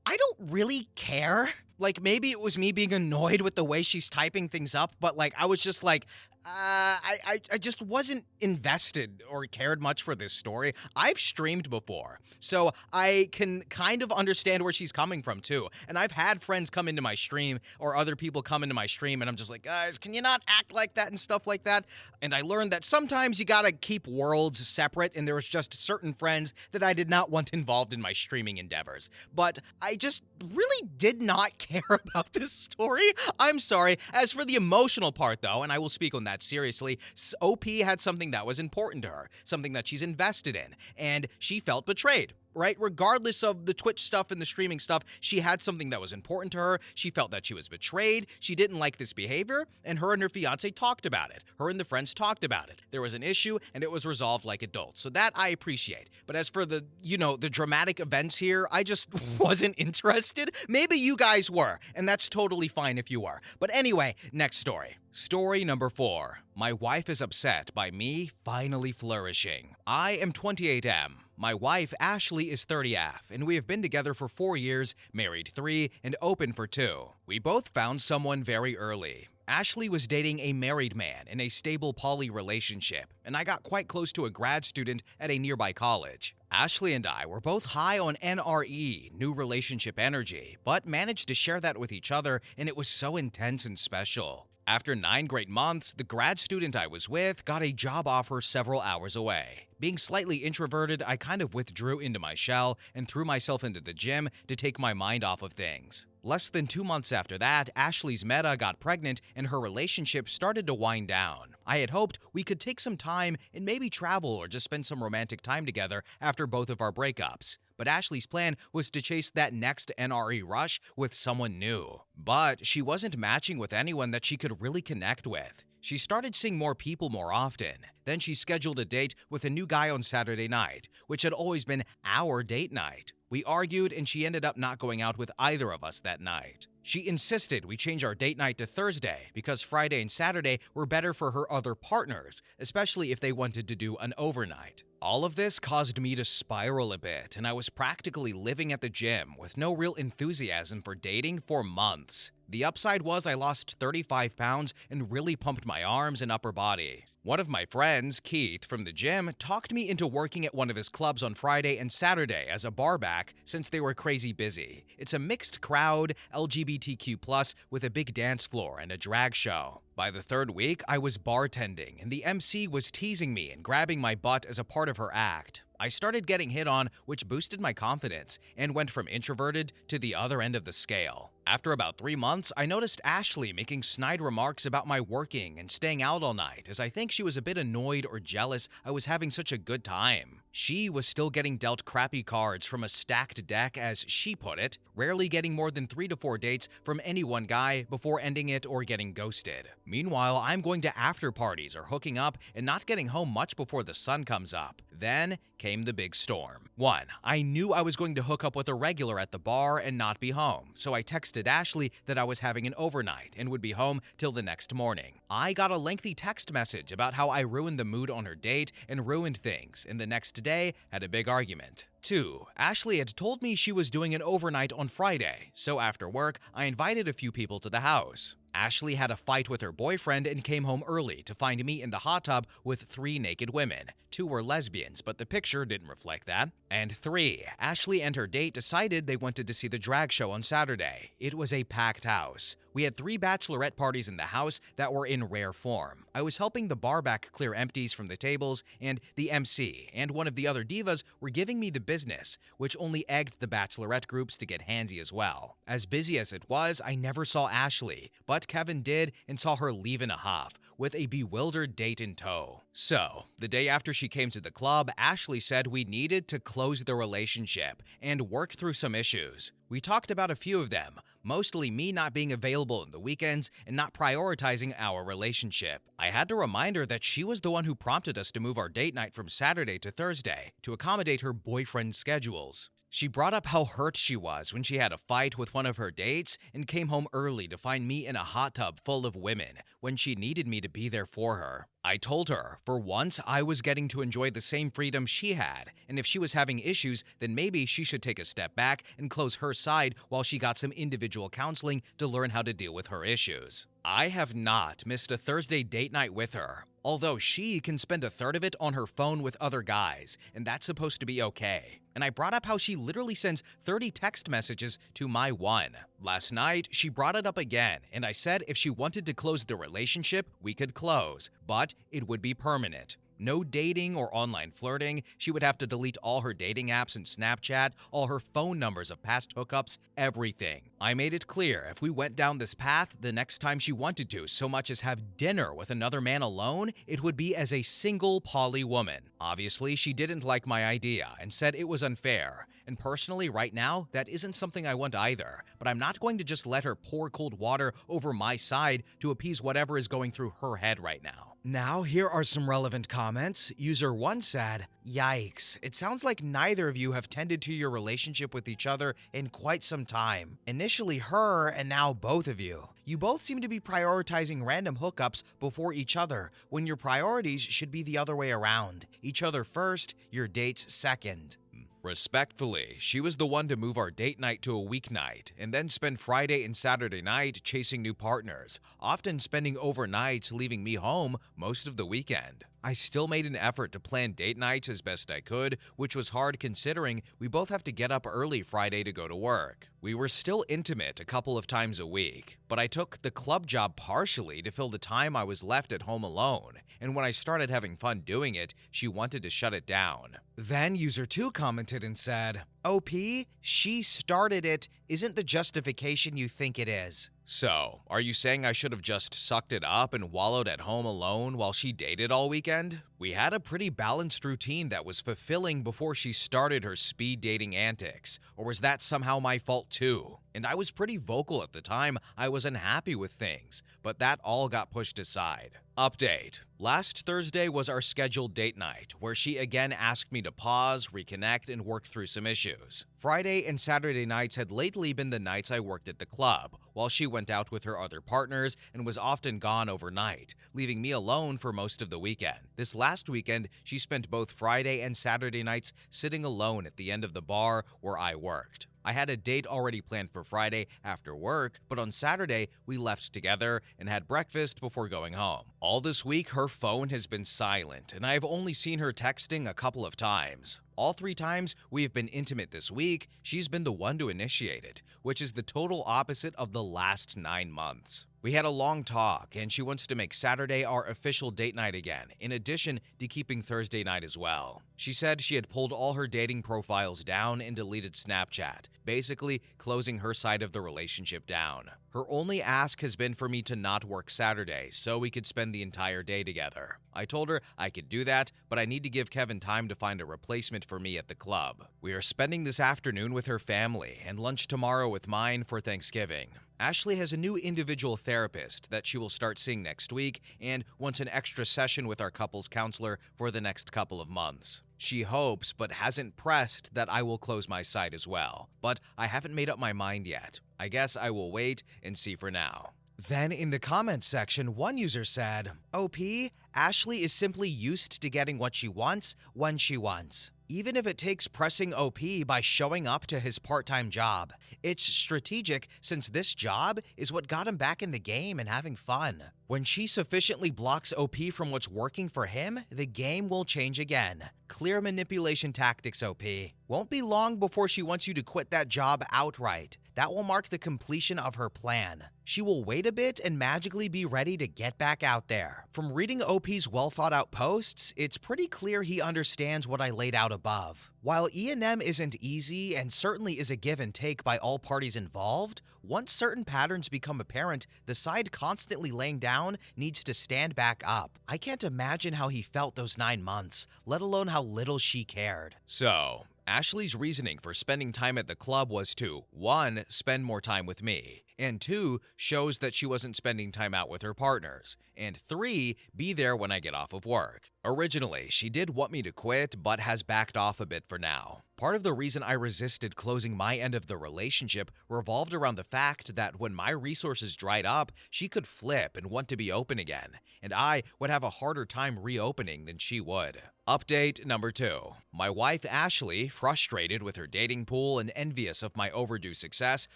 I don't really care. Like, maybe it was me being annoyed with the way she's typing things up, but like, I was just like, I just wasn't invested or cared much for this story. I've streamed before, so I can kind of understand where she's coming from too. And I've had friends come into my stream or other people come into my stream and I'm just like, guys, can you not act like that and stuff like that? And I learned that sometimes you gotta keep worlds separate, and there was just certain friends that I did not want involved in my streaming endeavors. But I just really did not care about this story. I'm sorry. As for the emotional part though, and I will speak on that seriously, OP had something that was important to her, something that she's invested in, and she felt betrayed. Right? Regardless of the Twitch stuff and the streaming stuff, she had something that was important to her. She felt that she was betrayed. She didn't like this behavior, and her fiance talked about it. Her and the friends talked about it. There was an issue, and it was resolved like adults. So that I appreciate. But as for the, the dramatic events here, I just wasn't interested. Maybe you guys were, and that's totally fine if you were. But anyway, next story. Story number 4. My wife is upset by me finally flourishing. I am 28M. My wife, Ashley, is 30F, and we have been together for 4 years, married 3, and open for 2. We both found someone very early. Ashley was dating a married man in a stable poly relationship, and I got quite close to a grad student at a nearby college. Ashley and I were both high on NRE, new relationship energy, but managed to share that with each other, and it was so intense and special. After 9 great months, the grad student I was with got a job offer several hours away. Being slightly introverted, I kind of withdrew into my shell and threw myself into the gym to take my mind off of things. Less than 2 months after that, Ashley's Meta got pregnant and her relationship started to wind down. I had hoped we could take some time and maybe travel or just spend some romantic time together after both of our breakups. But Ashley's plan was to chase that next NRE rush with someone new. But she wasn't matching with anyone that she could really connect with. She started seeing more people more often. Then she scheduled a date with a new guy on Saturday night, which had always been our date night. We argued and she ended up not going out with either of us that night. She insisted we change our date night to Thursday because Friday and Saturday were better for her other partners, especially if they wanted to do an overnight. All of this caused me to spiral a bit, and I was practically living at the gym with no real enthusiasm for dating for months. The upside was I lost 35 pounds and really pumped my arms and upper body. One of my friends, Keith, from the gym, talked me into working at one of his clubs on Friday and Saturday as a barback since they were crazy busy. It's a mixed crowd, LGBTQ+, with a big dance floor and a drag show. By the 3rd week, I was bartending, and the MC was teasing me and grabbing my butt as a part of her act. I started getting hit on, which boosted my confidence, and went from introverted to the other end of the scale. After about 3 months, I noticed Ashley making snide remarks about my working and staying out all night, as I think she was a bit annoyed or jealous I was having such a good time. She was still getting dealt crappy cards from a stacked deck, as she put it, rarely getting more than 3 to 4 dates from any one guy before ending it or getting ghosted. Meanwhile, I'm going to after parties or hooking up and not getting home much before the sun comes up. Then came the big storm. 1. I knew I was going to hook up with a regular at the bar and not be home, so I texted Ashley that I was having an overnight and would be home till the next morning. I got a lengthy text message about how I ruined the mood on her date and ruined things, and the next day had a big argument. 2. Ashley had told me she was doing an overnight on Friday, so after work, I invited a few people to the house. Ashley had a fight with her boyfriend and came home early to find me in the hot tub with 3 naked women. 2 were lesbians, but the picture didn't reflect that. And 3. Ashley and her date decided they wanted to see the drag show on Saturday. It was a packed house. We had 3 bachelorette parties in the house that were in rare form. I was helping the barback clear empties from the tables, and the MC and one of the other divas were giving me the business, which only egged the bachelorette groups to get handsy as well. As busy as it was, I never saw Ashley, but Kevin did and saw her leave in a huff, with a bewildered date in tow. So, the day after she came to the club, Ashley said we needed to close the relationship and work through some issues. We talked about a few of them, mostly me not being available in the weekends and not prioritizing our relationship. I had to remind her that she was the one who prompted us to move our date night from Saturday to Thursday to accommodate her boyfriend's schedules. She brought up how hurt she was when she had a fight with one of her dates and came home early to find me in a hot tub full of women when she needed me to be there for her. I told her, for once, I was getting to enjoy the same freedom she had, and if she was having issues, then maybe she should take a step back and close her side while she got some individual counseling to learn how to deal with her issues. I have not missed a Thursday date night with her, although she can spend a third of it on her phone with other guys, and that's supposed to be okay. And I brought up how she literally sends 30 text messages to my one. Last night, she brought it up again, and I said if she wanted to close the relationship, we could close, but it would be permanent. No dating or online flirting. She would have to delete all her dating apps and Snapchat, all her phone numbers of past hookups, everything. I made it clear if we went down this path the next time she wanted to so much as have dinner with another man alone, it would be as a single poly woman. Obviously, she didn't like my idea and said it was unfair. And personally, right now, that isn't something I want either. But I'm not going to just let her pour cold water over my side to appease whatever is going through her head right now. Now, here are some relevant comments. User 1 said, "Yikes, it sounds like neither of you have tended to your relationship with each other in quite some time. Initially her, and now both of you. You both seem to be prioritizing random hookups before each other, when your priorities should be the other way around. Each other first, your dates second." Respectfully, she was the one to move our date night to a weeknight and then spend Friday and Saturday night chasing new partners, often spending overnights leaving me home most of the weekend. I still made an effort to plan date nights as best I could, which was hard considering we both have to get up early Friday to go to work. We were still intimate a couple of times a week, but I took the club job partially to fill the time I was left at home alone, and when I started having fun doing it, she wanted to shut it down. Then user 2 commented and said, "OP, she started it isn't the justification you think it is." So, are you saying I should have just sucked it up and wallowed at home alone while she dated all weekend? We had a pretty balanced routine that was fulfilling before she started her speed dating antics, or was that somehow my fault too? And I was pretty vocal at the time I was unhappy with things, but that all got pushed aside. Update. Last Thursday was our scheduled date night, where she again asked me to pause, reconnect, and work through some issues. Friday and Saturday nights had lately been the nights I worked at the club, while she went out with her other partners and was often gone overnight, leaving me alone for most of the weekend. This last weekend, she spent both Friday and Saturday nights sitting alone at the end of the bar where I worked. I had a date already planned for Friday after work, but on Saturday, we left together and had breakfast before going home. All this week, her phone has been silent, and I have only seen her texting a couple of times. All 3 times we have been intimate this week, she's been the one to initiate it, which is the total opposite of the last 9 months. We had a long talk, and she wants to make Saturday our official date night again, in addition to keeping Thursday night as well. She said she had pulled all her dating profiles down and deleted Snapchat, basically closing her side of the relationship down. Her only ask has been for me to not work Saturday so we could spend the entire day together. I told her I could do that, but I need to give Kevin time to find a replacement for me at the club. We are spending this afternoon with her family and lunch tomorrow with mine for Thanksgiving. Ashley has a new individual therapist that she will start seeing next week and wants an extra session with our couples counselor for the next couple of months. She hopes, but hasn't pressed, that I will close my site as well, but I haven't made up my mind yet. I guess I will wait and see for now. Then in the comments section, one user said, "OP, Ashley is simply used to getting what she wants when she wants. Even if it takes pressing OP by showing up to his part-time job. It's strategic since this job is what got him back in the game and having fun. When she sufficiently blocks OP from what's working for him, the game will change again. Clear manipulation tactics, OP. Won't be long before she wants you to quit that job outright. That will mark the completion of her plan. She will wait a bit and magically be ready to get back out there. From reading OP's well-thought-out posts, it's pretty clear he understands what I laid out above. While E&M isn't easy and certainly is a give and take by all parties involved, once certain patterns become apparent, the side constantly laying down needs to stand back up. I can't imagine how he felt those 9 months, let alone how little she cared." So, Ashley's reasoning for spending time at the club was to 1. Spend more time with me, and 2. Shows that she wasn't spending time out with her partners, and 3. Be there when I get off of work. Originally, she did want me to quit, but has backed off a bit for now. Part of the reason I resisted closing my end of the relationship revolved around the fact that when my resources dried up, she could flip and want to be open again, and I would have a harder time reopening than she would. Update number 2. My wife Ashley, frustrated with her dating pool and envious of my overdue success,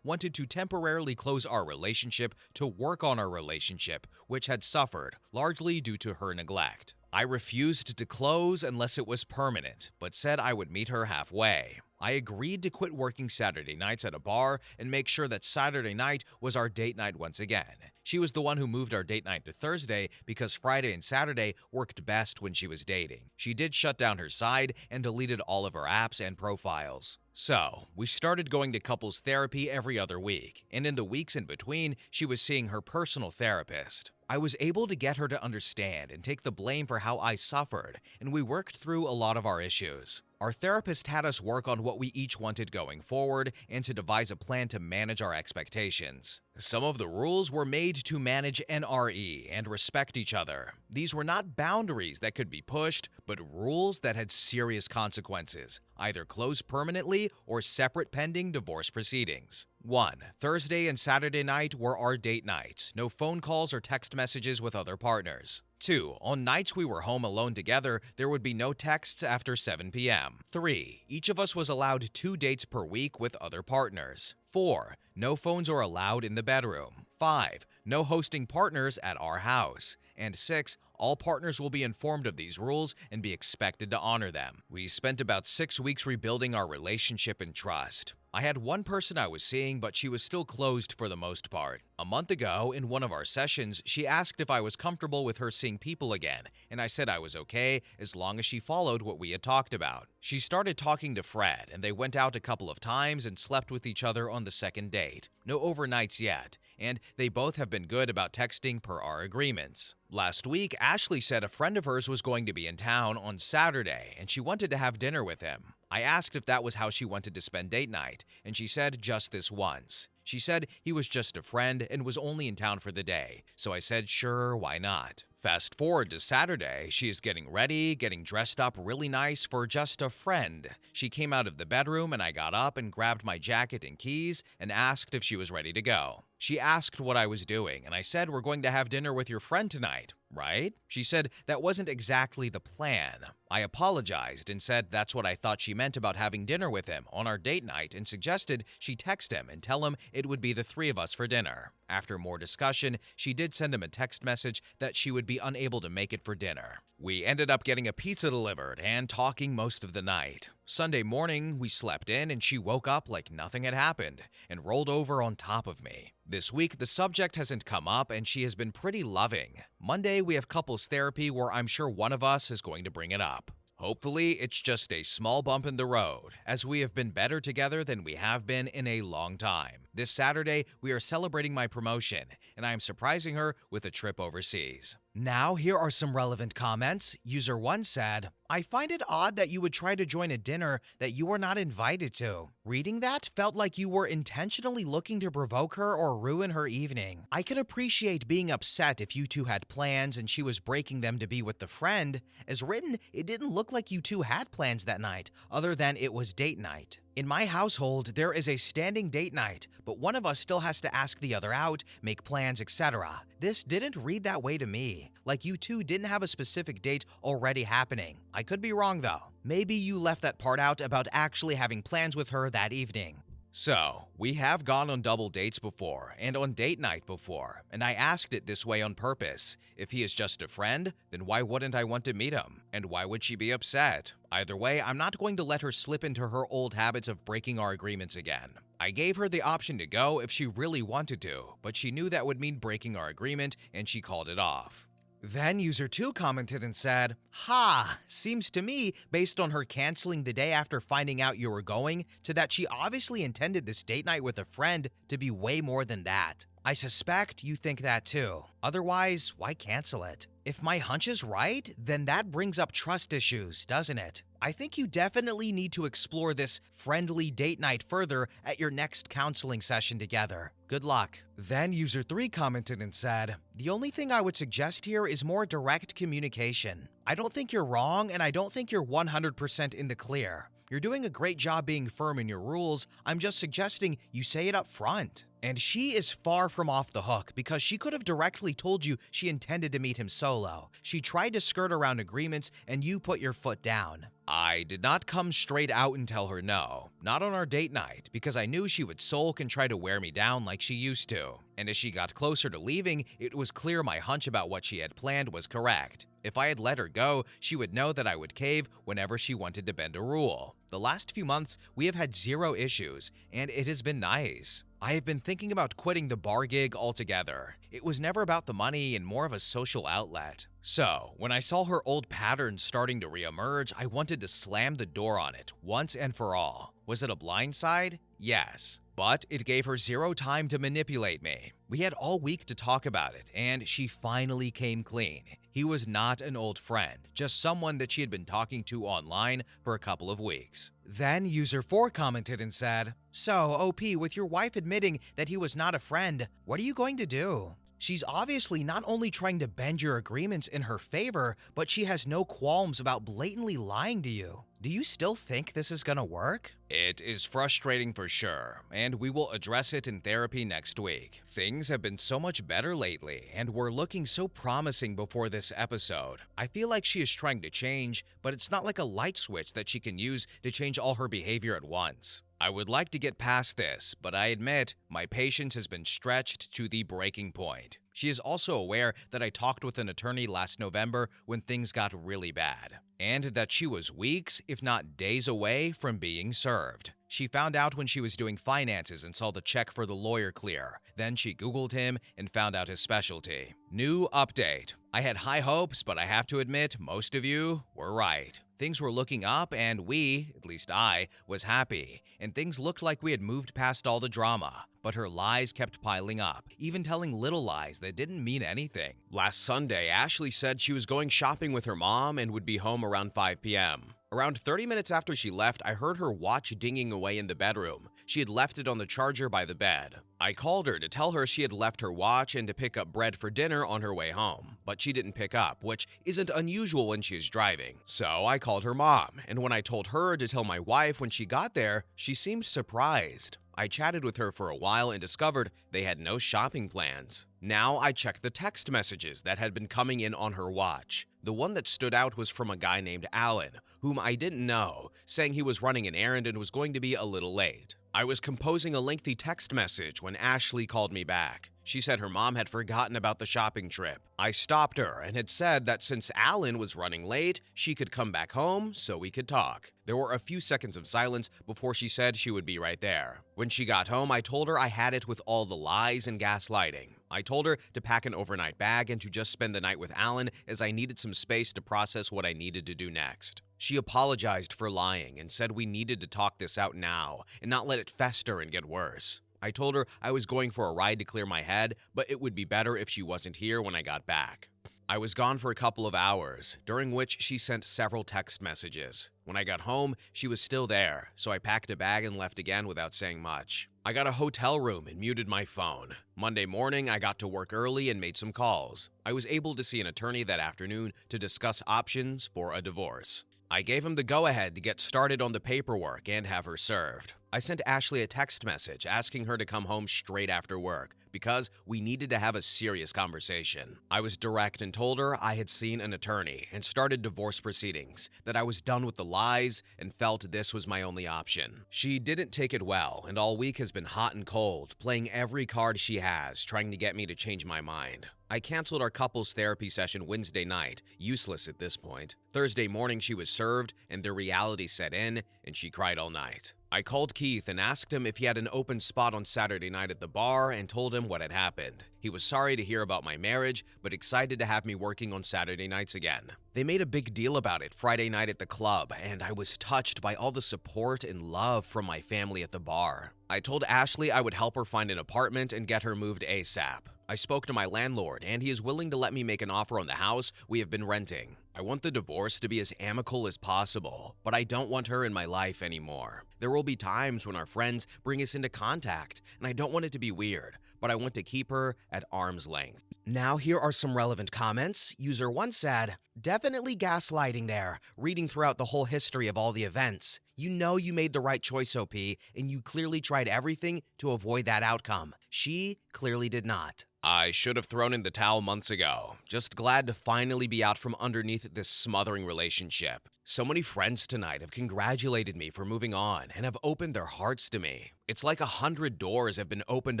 wanted to temporarily close our relationship to work on our relationship, which had suffered, largely due to her neglect. I refused to close unless it was permanent, but said I would meet her halfway. I agreed to quit working Saturday nights at a bar and make sure that Saturday night was our date night once again. She was the one who moved our date night to Thursday because Friday and Saturday worked best when she was dating. She did shut down her side and deleted all of her apps and profiles. So, we started going to couples therapy every other week, and in the weeks in between, she was seeing her personal therapist. I was able to get her to understand and take the blame for how I suffered, and we worked through a lot of our issues. Our therapist had us work on what we each wanted going forward and to devise a plan to manage our expectations. Some of the rules were made to manage NRE and respect each other. These were not boundaries that could be pushed, but rules that had serious consequences, either closed permanently or separate pending divorce proceedings. 1. Thursday and Saturday night were our date nights. No phone calls or text messages with other partners. 2. On nights we were home alone together, there would be no texts after 7 p.m. 3. Each of us was allowed 2 dates per week with other partners. 4. No phones are allowed in the bedroom. 5. No hosting partners at our house. And 6. All partners will be informed of these rules and be expected to honor them. We spent about 6 weeks rebuilding our relationship and trust. I had one person I was seeing, but she was still closed for the most part. A month ago, in one of our sessions, she asked if I was comfortable with her seeing people again, and I said I was okay as long as she followed what we had talked about. She started talking to Fred, and they went out a couple of times and slept with each other on the second date. No overnights yet, and they both have been good about texting per our agreements. Last week, Ashley said a friend of hers was going to be in town on Saturday, and she wanted to have dinner with him. I asked if that was how she wanted to spend date night, and she said just this once. She said he was just a friend and was only in town for the day, so I said sure, why not? Fast forward to Saturday, she is getting ready, getting dressed up really nice for just a friend. She came out of the bedroom and I got up and grabbed my jacket and keys and asked if she was ready to go. She asked what I was doing, and I said we're going to have dinner with your friend tonight, right? She said that wasn't exactly the plan. I apologized and said that's what I thought she meant about having dinner with him on our date night and suggested she text him and tell him it would be the 3 of us for dinner. After more discussion, she did send him a text message that she would be unable to make it for dinner. We ended up getting a pizza delivered and talking most of the night. Sunday morning, we slept in and she woke up like nothing had happened and rolled over on top of me. This week, the subject hasn't come up and she has been pretty loving. Monday, we have couples therapy where I'm sure one of us is going to bring it up. Hopefully, it's just a small bump in the road, as we have been better together than we have been in a long time. This Saturday, we are celebrating my promotion, and I am surprising her with a trip overseas. Now, here are some relevant comments. User 1 said, I find it odd that you would try to join a dinner that you were not invited to. Reading that felt like you were intentionally looking to provoke her or ruin her evening. I can appreciate being upset if you two had plans and she was breaking them to be with the friend. As written, it didn't look like you two had plans that night, other than it was date night. In my household, there is a standing date night, but one of us still has to ask the other out, make plans, etc. This didn't read that way to me, like you two didn't have a specific date already happening. I could be wrong though. Maybe you left that part out about actually having plans with her that evening. So, we have gone on double dates before and on date night before, and I asked it this way on purpose. If he is just a friend, then why wouldn't I want to meet him? And why would she be upset? Either way, I'm not going to let her slip into her old habits of breaking our agreements again. I gave her the option to go if she really wanted to, but she knew that would mean breaking our agreement and she called it off. Then user 2 commented and said, Ha! Seems to me, based on her canceling the day after finding out you were going, to that she obviously intended this date night with a friend to be way more than that. I suspect you think that too. Otherwise, why cancel it? If my hunch is right, then that brings up trust issues, doesn't it? I think you definitely need to explore this friendly date night further at your next counseling session together. Good luck. Then user 3 commented and said, The only thing I would suggest here is more direct communication. I don't think you're wrong, and I don't think you're 100% in the clear. You're doing a great job being firm in your rules. I'm just suggesting you say it up front. And she is far from off the hook because she could have directly told you she intended to meet him solo. She tried to skirt around agreements and you put your foot down. I did not come straight out and tell her no, not on our date night, because I knew she would sulk and try to wear me down like she used to. And as she got closer to leaving, it was clear my hunch about what she had planned was correct. If I had let her go, she would know that I would cave whenever she wanted to bend a rule. The last few months, we have had 0 issues, and it has been nice. I have been thinking about quitting the bar gig altogether. It was never about the money and more of a social outlet. So, when I saw her old patterns starting to reemerge, I wanted to slam the door on it once and for all. Was it a blindside? Yes. But it gave her 0 time to manipulate me. We had all week to talk about it, and she finally came clean. He was not an old friend, just someone that she had been talking to online for a couple of weeks. Then user 4 commented and said, So, OP, with your wife admitting that he was not a friend, what are you going to do? She's obviously not only trying to bend your agreements in her favor, but she has no qualms about blatantly lying to you. Do you still think this is gonna work? It is frustrating for sure, and we will address it in therapy next week. Things have been so much better lately, and were looking so promising before this episode. I feel like she is trying to change, but it's not like a light switch that she can use to change all her behavior at once. I would like to get past this, but I admit my patience has been stretched to the breaking point. She is also aware that I talked with an attorney last November when things got really bad, and that she was weeks, if not days away from being served. She found out when she was doing finances and saw the check for the lawyer clear. Then she Googled him and found out his specialty. New update. I had high hopes, but I have to admit, most of you were right. Things were looking up and we, at least I, was happy, and things looked like we had moved past all the drama. But her lies kept piling up, even telling little lies that didn't mean anything. Last Sunday, Ashley said she was going shopping with her mom and would be home around 5 p.m. Around 30 minutes after she left, I heard her watch dinging away in the bedroom. She had left it on the charger by the bed. I called her to tell her she had left her watch and to pick up bread for dinner on her way home, but she didn't pick up, which isn't unusual when she is driving. So I called her mom, and when I told her to tell my wife when she got there, she seemed surprised. I chatted with her for a while and discovered they had no shopping plans. Now I checked the text messages that had been coming in on her watch. The one that stood out was from a guy named Alan, whom I didn't know, saying he was running an errand and was going to be a little late. I was composing a lengthy text message when Ashley called me back. She said her mom had forgotten about the shopping trip. I stopped her and had said that since Alan was running late, she could come back home so we could talk. There were a few seconds of silence before she said she would be right there. When she got home, I told her I had it with all the lies and gaslighting. I told her to pack an overnight bag and to just spend the night with Alan as I needed some space to process what I needed to do next. She apologized for lying and said we needed to talk this out now and not let it fester and get worse. I told her I was going for a ride to clear my head, but it would be better if she wasn't here when I got back. I was gone for a couple of hours, during which she sent several text messages. When I got home, she was still there, so I packed a bag and left again without saying much. I got a hotel room and muted my phone. Monday morning, I got to work early and made some calls. I was able to see an attorney that afternoon to discuss options for a divorce. I gave him the go-ahead to get started on the paperwork and have her served. I sent Ashley a text message asking her to come home straight after work because we needed to have a serious conversation. I was direct and told her I had seen an attorney and started divorce proceedings, that I was done with the lies and felt this was my only option. She didn't take it well, and all week has been hot and cold, playing every card she has, trying to get me to change my mind. I canceled our couples therapy session Wednesday night, useless at this point. Thursday morning she was served, and the reality set in, and she cried all night. I called Keith and asked him if he had an open spot on Saturday night at the bar and told him what had happened. He was sorry to hear about my marriage, but excited to have me working on Saturday nights again. They made a big deal about it Friday night at the club, and I was touched by all the support and love from my family at the bar. I told Ashley I would help her find an apartment and get her moved ASAP. I spoke to my landlord, and he is willing to let me make an offer on the house we have been renting. I want the divorce to be as amicable as possible, but I don't want her in my life anymore. There will be times when our friends bring us into contact, and I don't want it to be weird, but I want to keep her at arm's length. Now here are some relevant comments. User 1 said, "Definitely gaslighting there, reading throughout the whole history of all the events. You know you made the right choice, OP, and you clearly tried everything to avoid that outcome. She clearly did not. I should have thrown in the towel months ago. Just glad to finally be out from underneath this smothering relationship. So many friends tonight have congratulated me for moving on and have opened their hearts to me. It's like 100 doors have been opened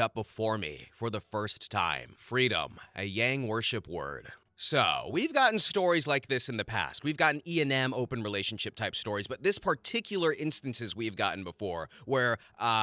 up before me for the first time. Freedom, a Yang worship word." So, we've gotten stories like this in the past. We've gotten E&M open relationship type stories, but this particular instances we've gotten before where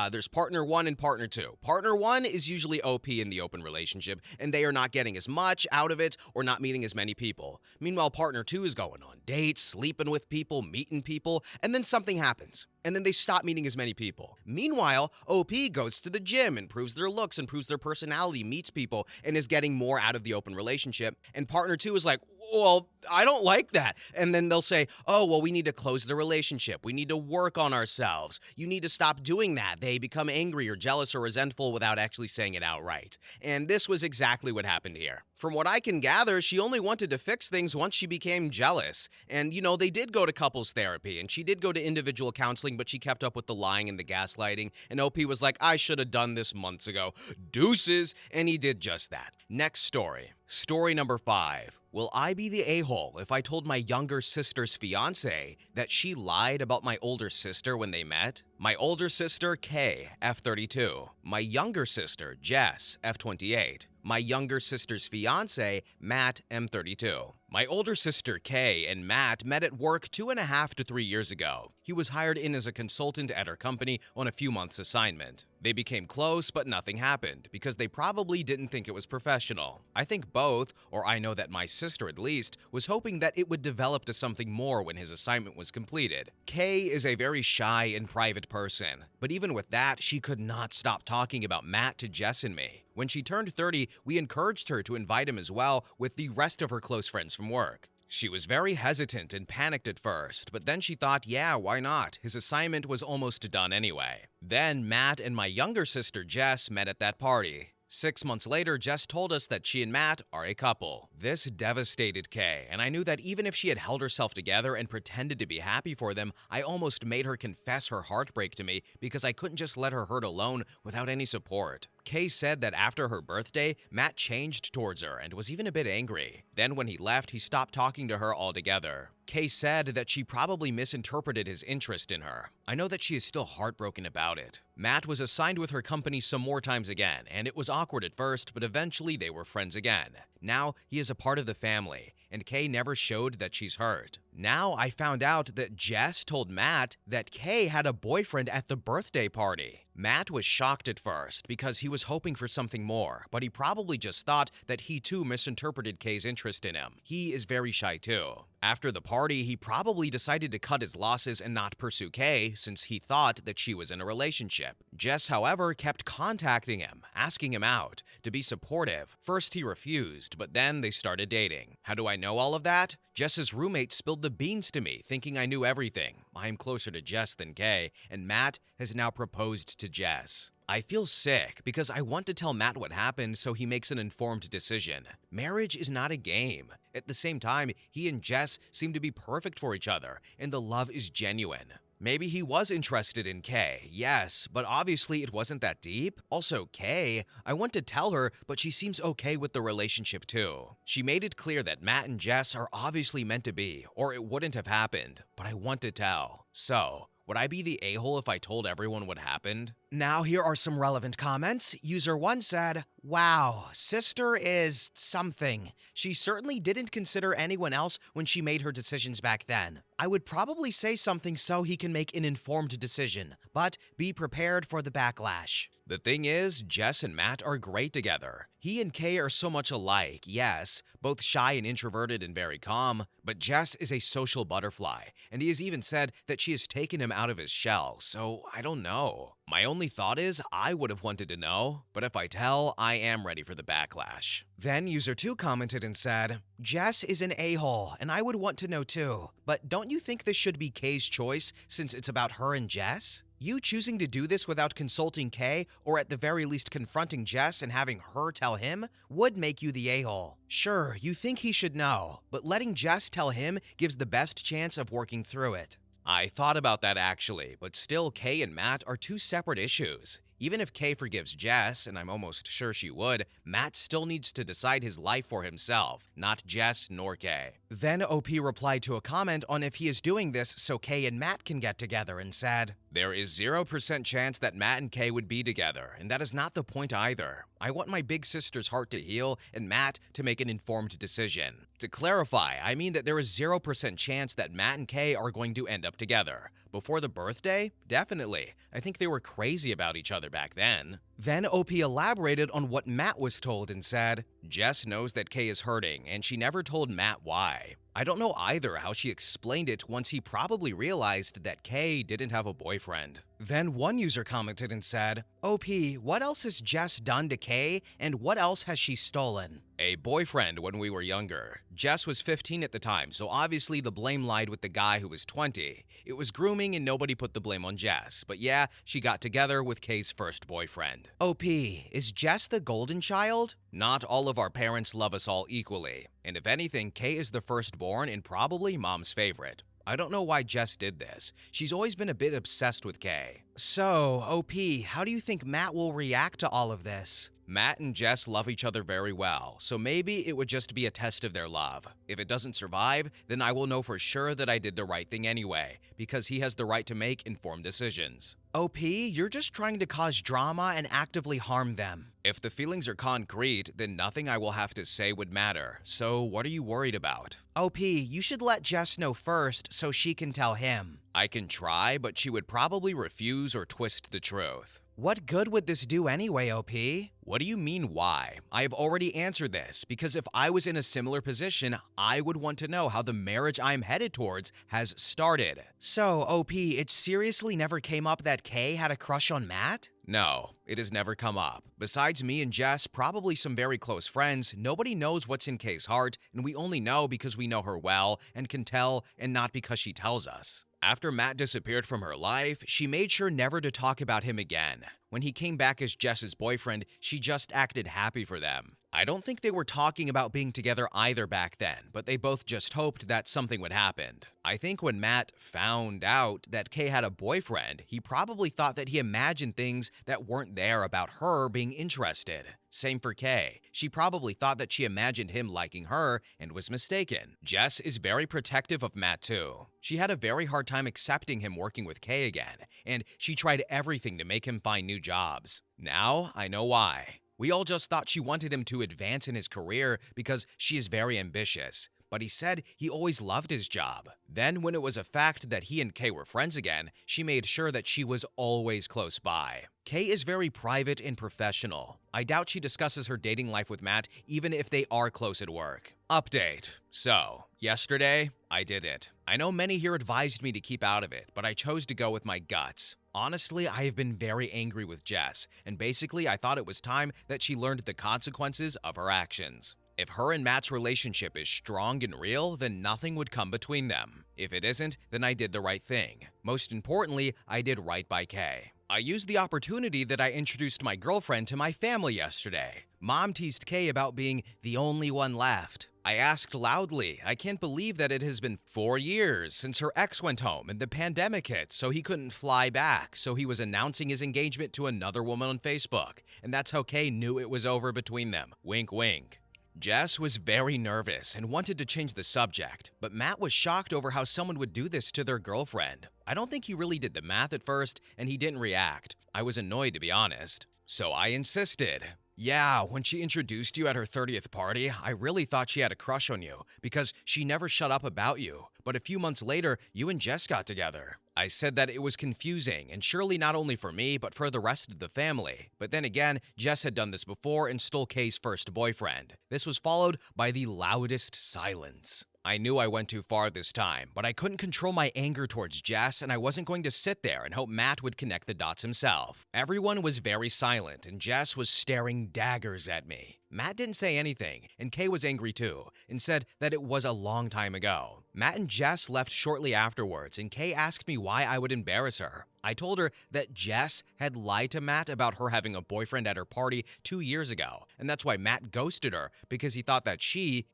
there's partner 1 and partner 2. Partner 1 is usually OP in the open relationship, and they are not getting as much out of it or not meeting as many people. Meanwhile, partner 2 is going on dates, sleeping with people, meeting people, and then something happens. And then they stop meeting as many people. Meanwhile, OP goes to the gym, improves their looks, improves their personality, meets people, and is getting more out of the open relationship. And partner 2 is like, well, I don't like that. And then they'll say, oh, well, we need to close the relationship. We need to work on ourselves. You need to stop doing that. They become angry or jealous or resentful without actually saying it outright. And this was exactly what happened here. From what I can gather, she only wanted to fix things once she became jealous. And, they did go to couples therapy and she did go to individual counseling, but she kept up with the lying and the gaslighting. And OP was like, I should have done this months ago. Deuces. And he did just that. Next story. Story number 5. Will I be the a-hole if I told my younger sister's fiance that she lied about my older sister when they met? My older sister, Kay, F32. My younger sister, Jess, F28. My younger sister's fiance, Matt, M32. My older sister, Kay, and Matt met at work 2.5 to 3 years ago. He was hired in as a consultant at her company on a few months' assignment. They became close, but nothing happened because they probably didn't think it was professional. I think both, or I know that my sister at least, was hoping that it would develop to something more when his assignment was completed. Kay is a very shy and private person, but even with that, she could not stop talking about Matt to Jess and me. When she turned 30, we encouraged her to invite him as well with the rest of her close friends from work. She was very hesitant and panicked at first, but then she thought, yeah, why not? His assignment was almost done anyway. Then Matt and my younger sister Jess met at that party. 6 months later, Jess told us that she and Matt are a couple. This devastated Kay, and I knew that even if she had held herself together and pretended to be happy for them, I almost made her confess her heartbreak to me because I couldn't just let her hurt alone without any support. Kay said that after her birthday, Matt changed towards her and was even a bit angry. Then when he left, he stopped talking to her altogether. Kay said that she probably misinterpreted his interest in her. I know that she is still heartbroken about it. Matt was assigned with her company some more times again, and it was awkward at first, but eventually they were friends again. Now he is a part of the family, and Kay never showed that she's hurt. Now I found out that Jess told Matt that Kay had a boyfriend at the birthday party. Matt was shocked at first because he was hoping for something more, but he probably just thought that he too misinterpreted Kay's interest in him. He is very shy too. After the party, he probably decided to cut his losses and not pursue Kay since he thought that she was in a relationship. Jess, however, kept contacting him, asking him out, to be supportive. First he refused, but then they started dating. How do I know all of that? Jess's roommate spilled the beans to me, thinking I knew everything. I am closer to Jess than Kay, and Matt has now proposed to Jess. I feel sick because I want to tell Matt what happened so he makes an informed decision. Marriage is not a game. At the same time, he and Jess seem to be perfect for each other, and the love is genuine. Maybe he was interested in Kay, yes, but obviously it wasn't that deep. Also, Kay, I want to tell her, but she seems okay with the relationship too. She made it clear that Matt and Jess are obviously meant to be, or it wouldn't have happened, but I want to tell. So, would I be the a-hole if I told everyone what happened? Now here are some relevant comments. User 1 said, wow, sister is something. She certainly didn't consider anyone else when she made her decisions back then. I would probably say something so he can make an informed decision, but be prepared for the backlash. The thing is, Jess and Matt are great together. He and Kay are so much alike, yes, both shy and introverted and very calm, but Jess is a social butterfly, and he has even said that she has taken him out of his shell, so I don't know. My only thought is I would have wanted to know, but if I tell, I am ready for the backlash. Then user 2 commented and said, Jess is an a-hole, and I would want to know too, but don't you think this should be Kay's choice since it's about her and Jess? You choosing to do this without consulting Kay, or at the very least confronting Jess and having her tell him, would make you the a-hole. Sure, you think he should know, but letting Jess tell him gives the best chance of working through it. I thought about that actually, but still Kay and Matt are two separate issues. Even if Kay forgives Jess, and I'm almost sure she would, Matt still needs to decide his life for himself, not Jess nor Kay. Then OP replied to a comment on if he is doing this so Kay and Matt can get together and said, there is 0% chance that Matt and Kay would be together, and that is not the point either. I want my big sister's heart to heal and Matt to make an informed decision. To clarify, I mean that there is 0% chance that Matt and Kay are going to end up together. Before the birthday? Definitely. I think they were crazy about each other back then. Then OP elaborated on what Matt was told and said, Jess knows that Kay is hurting, and she never told Matt why. I don't know either how she explained it once he probably realized that Kay didn't have a boyfriend. Then one user commented and said, OP, what else has Jess done to Kay and what else has she stolen? A boyfriend when we were younger. Jess was 15 at the time, so obviously the blame lied with the guy who was 20. It was grooming and nobody put the blame on Jess, but yeah, she got together with Kay's first boyfriend. OP, is Jess the golden child? Not all of our parents love us all equally, and if anything, Kay is the firstborn and probably mom's favorite. I don't know why Jess did this. She's always been a bit obsessed with Kay. So, OP, how do you think Matt will react to all of this? Matt and Jess love each other very well, so maybe it would just be a test of their love. If it doesn't survive, then I will know for sure that I did the right thing anyway, because he has the right to make informed decisions. OP, you're just trying to cause drama and actively harm them. If the feelings are concrete, then nothing I will have to say would matter, so what are you worried about? OP, you should let Jess know first so she can tell him. I can try, but she would probably refuse or twist the truth. What good would this do anyway, OP? What do you mean why? I have already answered this, because if I was in a similar position, I would want to know how the marriage I'm headed towards has started. So, OP, it seriously never came up that Kay had a crush on Matt? No, it has never come up. Besides me and Jess, probably some very close friends, nobody knows what's in Kay's heart, and we only know because we know her well and can tell, and not because she tells us. After Matt disappeared from her life, she made sure never to talk about him again. When he came back as Jess's boyfriend, she just acted happy for them. I don't think they were talking about being together either back then, but they both just hoped that something would happen. I think when Matt found out that Kay had a boyfriend, he probably thought that he imagined things that weren't there about her being interested. Same for Kay. She probably thought that she imagined him liking her and was mistaken. Jess is very protective of Matt too. She had a very hard time accepting him working with Kay again, and she tried everything to make him find new jobs. Now I know why. We all just thought she wanted him to advance in his career because she is very ambitious. But he said he always loved his job. Then, when it was a fact that he and Kay were friends again, she made sure that she was always close by. Kay is very private and professional. I doubt she discusses her dating life with Matt, even if they are close at work. Update. So, yesterday, I did it. I know many here advised me to keep out of it, but I chose to go with my guts. Honestly, I have been very angry with Jess, and basically I thought it was time that she learned the consequences of her actions. If her and Matt's relationship is strong and real, then nothing would come between them. If it isn't, then I did the right thing. Most importantly, I did right by Kay. I used the opportunity that I introduced my girlfriend to my family yesterday. Mom teased Kay about being the only one left. I asked loudly, I can't believe that it has been 4 years since her ex went home and the pandemic hit, so he couldn't fly back, so he was announcing his engagement to another woman on Facebook, and that's how Kay knew it was over between them. Wink, wink. Jess was very nervous and wanted to change the subject, but Matt was shocked over how someone would do this to their girlfriend. I don't think he really did the math at first, and he didn't react. I was annoyed, to be honest. So I insisted. Yeah, when she introduced you at her 30th party, I really thought she had a crush on you because she never shut up about you. But a few months later, you and Jess got together. I said that it was confusing, and surely not only for me, but for the rest of the family. But then again, Jess had done this before and stole Kay's first boyfriend. This was followed by the loudest silence. I knew I went too far this time, but I couldn't control my anger towards Jess, and I wasn't going to sit there and hope Matt would connect the dots himself. Everyone was very silent, and Jess was staring daggers at me. Matt didn't say anything, and Kay was angry too, and said that it was a long time ago. Matt and Jess left shortly afterwards, and Kay asked me why I would embarrass her. I told her that Jess had lied to Matt about her having a boyfriend at her party 2 years ago, and that's why Matt ghosted her, because he thought that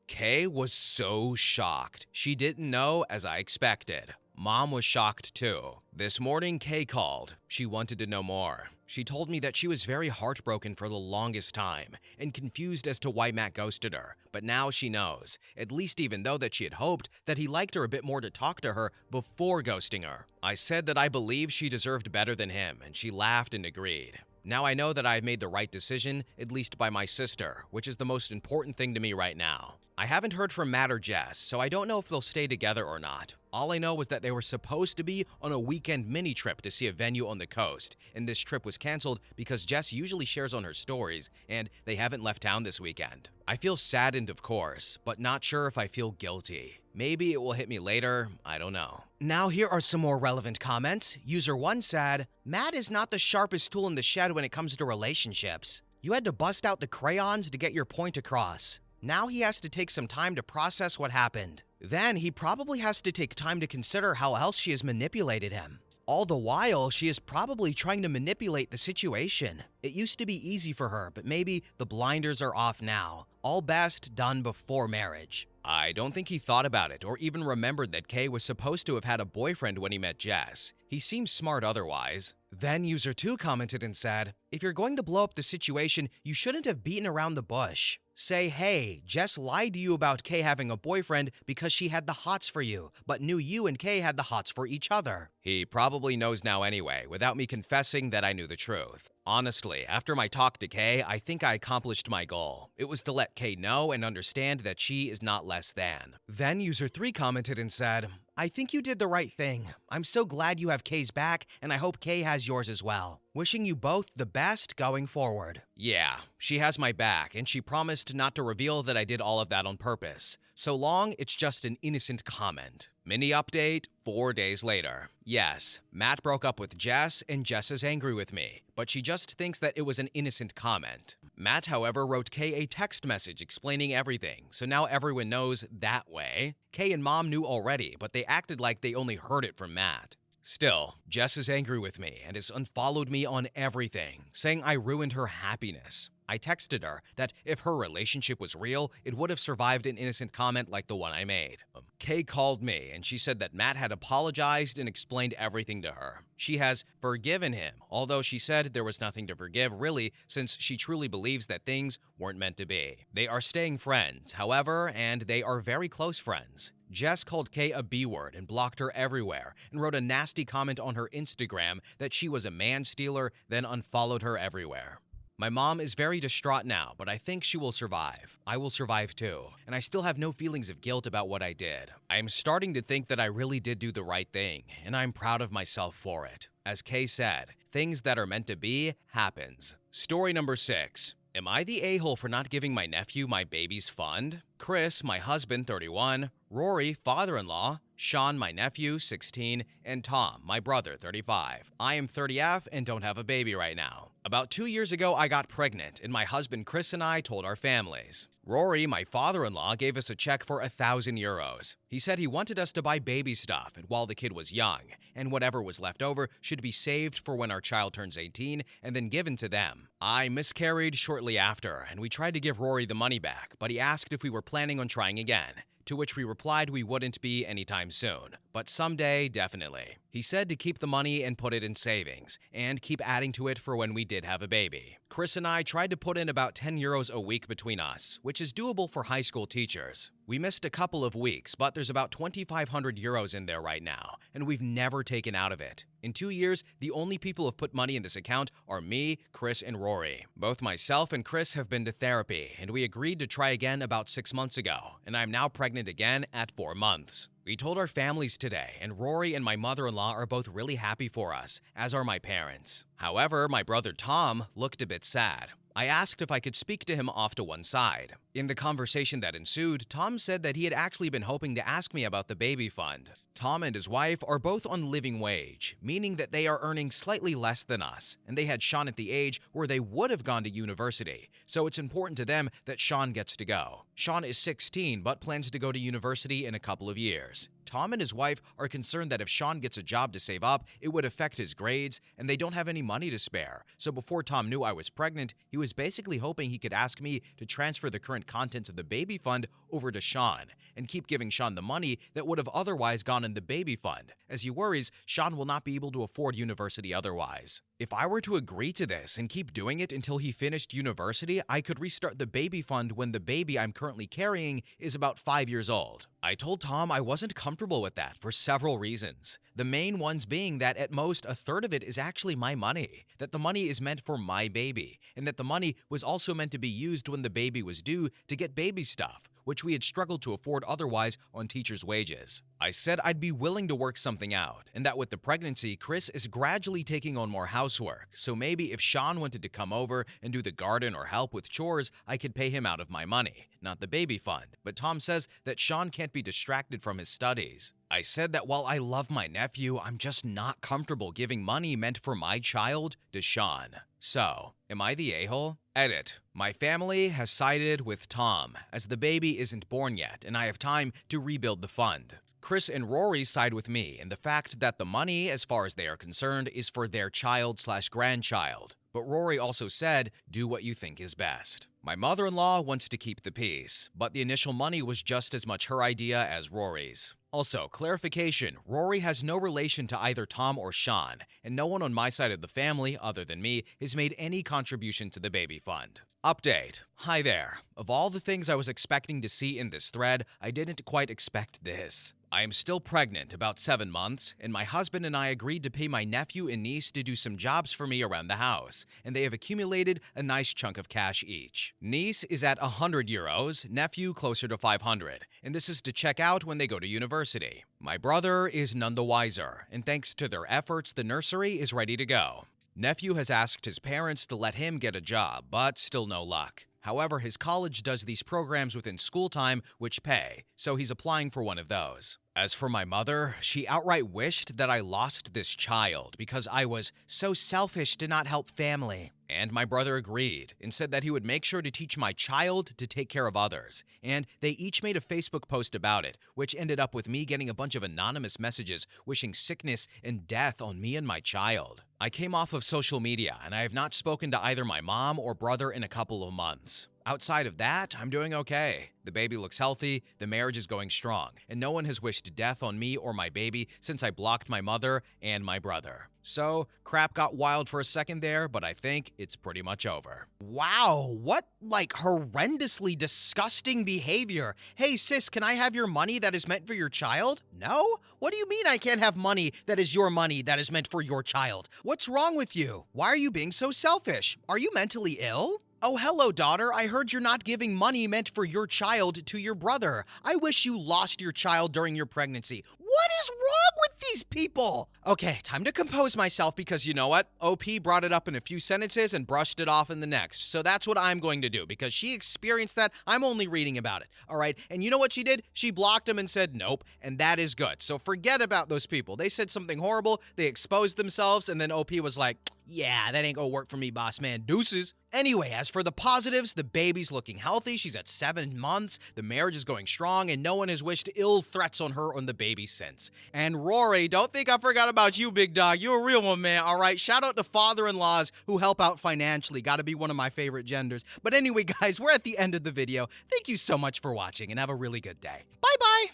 Kay was so shocked. She didn't know, as I expected. Mom was shocked too. This morning, Kay called. She wanted to know more. She told me that she was very heartbroken for the longest time and confused as to why Matt ghosted her, but now she knows, at least even though that she had hoped that he liked her a bit more to talk to her before ghosting her. I said that I believed she deserved better than him, and she laughed and agreed. Now I know that I have made the right decision, at least by my sister, which is the most important thing to me right now. I haven't heard from Matt or Jess, so I don't know if they'll stay together or not. All I know was that they were supposed to be on a weekend mini trip to see a venue on the coast, and this trip was canceled because Jess usually shares on her stories, and they haven't left town this weekend. I feel saddened, of course, but not sure if I feel guilty. Maybe it will hit me later, I don't know. Now here are some more relevant comments. User 1 said, Matt is not the sharpest tool in the shed when it comes to relationships. You had to bust out the crayons to get your point across. Now he has to take some time to process what happened. Then he probably has to take time to consider how else she has manipulated him. All the while, she is probably trying to manipulate the situation. It used to be easy for her, but maybe the blinders are off now. All best done before marriage. I don't think he thought about it or even remembered that Kay was supposed to have had a boyfriend when he met Jess. He seems smart otherwise. Then user 2 commented and said, if you're going to blow up the situation, you shouldn't have beaten around the bush. Say, hey, Jess lied to you about Kay having a boyfriend because she had the hots for you, but knew you and Kay had the hots for each other. He probably knows now anyway, without me confessing that I knew the truth. Honestly, after my talk to Kay, I think I accomplished my goal. It was to let Kay know and understand that she is not less than. Then user 3 commented and said, I think you did the right thing. I'm so glad you have Kay's back, and I hope Kay has yours as well. Wishing you both the best going forward. Yeah, she has my back, and she promised not to reveal that I did all of that on purpose. So long, it's just an innocent comment. Mini update 4 days later. Yes, Matt broke up with Jess, and Jess is angry with me, but she just thinks that it was an innocent comment. Matt, however, wrote Kay a text message explaining everything, so now everyone knows that way. Kay and Mom knew already, but they acted like they only heard it from Matt. Still, Jess is angry with me and has unfollowed me on everything, saying I ruined her happiness. I texted her that if her relationship was real, it would have survived an innocent comment like the one I made. Kay called me and she said that Matt had apologized and explained everything to her. She has forgiven him, although she said there was nothing to forgive really since she truly believes that things weren't meant to be. They are staying friends, however, and they are very close friends. Jess called Kay a B-word and blocked her everywhere and wrote a nasty comment on her Instagram that she was a man-stealer, then unfollowed her everywhere. My mom is very distraught now, but I think she will survive. I will survive too, and I still have no feelings of guilt about what I did. I am starting to think that I really did do the right thing, and I'm proud of myself for it. As Kay said, things that are meant to be happens. Story number 6. Am I the a-hole for not giving my nephew my baby's fund? Chris, my husband, 31, Rory, father-in-law, Sean, my nephew, 16, and Tom, my brother, 35. I am 30F and don't have a baby right now. About 2 years ago, I got pregnant, and my husband Chris and I told our families. Rory, my father-in-law, gave us a check for €1,000. He said he wanted us to buy baby stuff and while the kid was young, and whatever was left over should be saved for when our child turns 18 and then given to them. I miscarried shortly after, and we tried to give Rory the money back, but he asked if we were planning on trying again. To which we replied we wouldn't be anytime soon, but someday, definitely. He said to keep the money and put it in savings, and keep adding to it for when we did have a baby. Chris and I tried to put in about €10 a week between us, which is doable for high school teachers. We missed a couple of weeks, but there's about €2,500 in there right now, and we've never taken out of it. In 2 years, the only people who've put money in this account are me, Chris, and Rory. Both myself and Chris have been to therapy, and we agreed to try again about 6 months ago, and I'm now pregnant again at 4 months. We told our families today, and Rory and my mother-in-law are both really happy for us, as are my parents. However, my brother Tom looked a bit sad. I asked if I could speak to him off to one side. In the conversation that ensued, Tom said that he had actually been hoping to ask me about the baby fund. Tom and his wife are both on living wage, meaning that they are earning slightly less than us, and they had Sean at the age where they would have gone to university, so it's important to them that Sean gets to go. Sean is 16 but plans to go to university in a couple of years. Tom and his wife are concerned that if Sean gets a job to save up, it would affect his grades, and they don't have any money to spare. So before Tom knew I was pregnant, he was basically hoping he could ask me to transfer the current contents of the baby fund over to Sean, and keep giving Sean the money that would have otherwise gone in the baby fund, as he worries Sean will not be able to afford university otherwise. If I were to agree to this and keep doing it until he finished university, I could restart the baby fund when the baby I'm currently carrying is about 5 years old. I told Tom I wasn't comfortable with that for several reasons. The main ones being that at most a third of it is actually my money, that the money is meant for my baby, and that the money was also meant to be used when the baby was due to get baby stuff, which we had struggled to afford otherwise on teachers' wages. I said I'd be willing to work something out, and that with the pregnancy, Chris is gradually taking on more housework, so maybe if Sean wanted to come over and do the garden or help with chores, I could pay him out of my money, not the baby fund. But Tom says that Sean can't be distracted from his studies. I said that while I love my nephew, I'm just not comfortable giving money meant for my child to Sean. So, am I the a-hole? Edit. My family has sided with Tom, as the baby isn't born yet, and I have time to rebuild the fund. Chris and Rory side with me in the fact that the money, as far as they are concerned, is for their child/grandchild. But Rory also said, do what you think is best. My mother-in-law wants to keep the peace, but the initial money was just as much her idea as Rory's. Also, clarification, Rory has no relation to either Tom or Sean, and no one on my side of the family, other than me, has made any contribution to the baby fund. Update. Hi there. Of all the things I was expecting to see in this thread, I didn't quite expect this. I am still pregnant, about 7 months, and my husband and I agreed to pay my nephew and niece to do some jobs for me around the house, and they have accumulated a nice chunk of cash each. Niece is at €100, nephew closer to 500, and this is to check out when they go to university. My brother is none the wiser, and thanks to their efforts, the nursery is ready to go. Nephew has asked his parents to let him get a job, but still no luck. However, his college does these programs within school time which pay, so he's applying for one of those. As for my mother, she outright wished that I lost this child because I was so selfish to not help family. And my brother agreed and said that he would make sure to teach my child to take care of others. And they each made a Facebook post about it, which ended up with me getting a bunch of anonymous messages wishing sickness and death on me and my child. I came off of social media, and I have not spoken to either my mom or brother in a couple of months. Outside of that, I'm doing okay. The baby looks healthy, the marriage is going strong, and no one has wished death on me or my baby since I blocked my mother and my brother. So, crap got wild for a second there, but I think it's pretty much over. Wow, what, horrendously disgusting behavior. Hey sis, can I have your money that is meant for your child? No? What do you mean I can't have money that is your money that is meant for your child? What's wrong with you? Why are you being so selfish? Are you mentally ill? Oh, hello, daughter. I heard you're not giving money meant for your child to your brother. I wish you lost your child during your pregnancy. What is wrong with these people? Okay, time to compose myself because you know what? OP brought it up in a few sentences and brushed it off in the next. So that's what I'm going to do because she experienced that. I'm only reading about it. All right. And you know what she did? She blocked him and said nope. And that is good. So forget about those people. They said something horrible. They exposed themselves. And then OP was like, yeah, that ain't gonna work for me, boss man. Deuces. Anyway, as for the positives, the baby's looking healthy. She's at 7 months. The marriage is going strong, and no one has wished ill threats on her on the baby since. And Rory, don't think I forgot about you, big dog. You're a real one, man. All right. Shout out to father-in-laws who help out financially. Got to be one of my favorite genders. But anyway, guys, we're at the end of the video. Thank you so much for watching, and have a really good day. Bye-bye.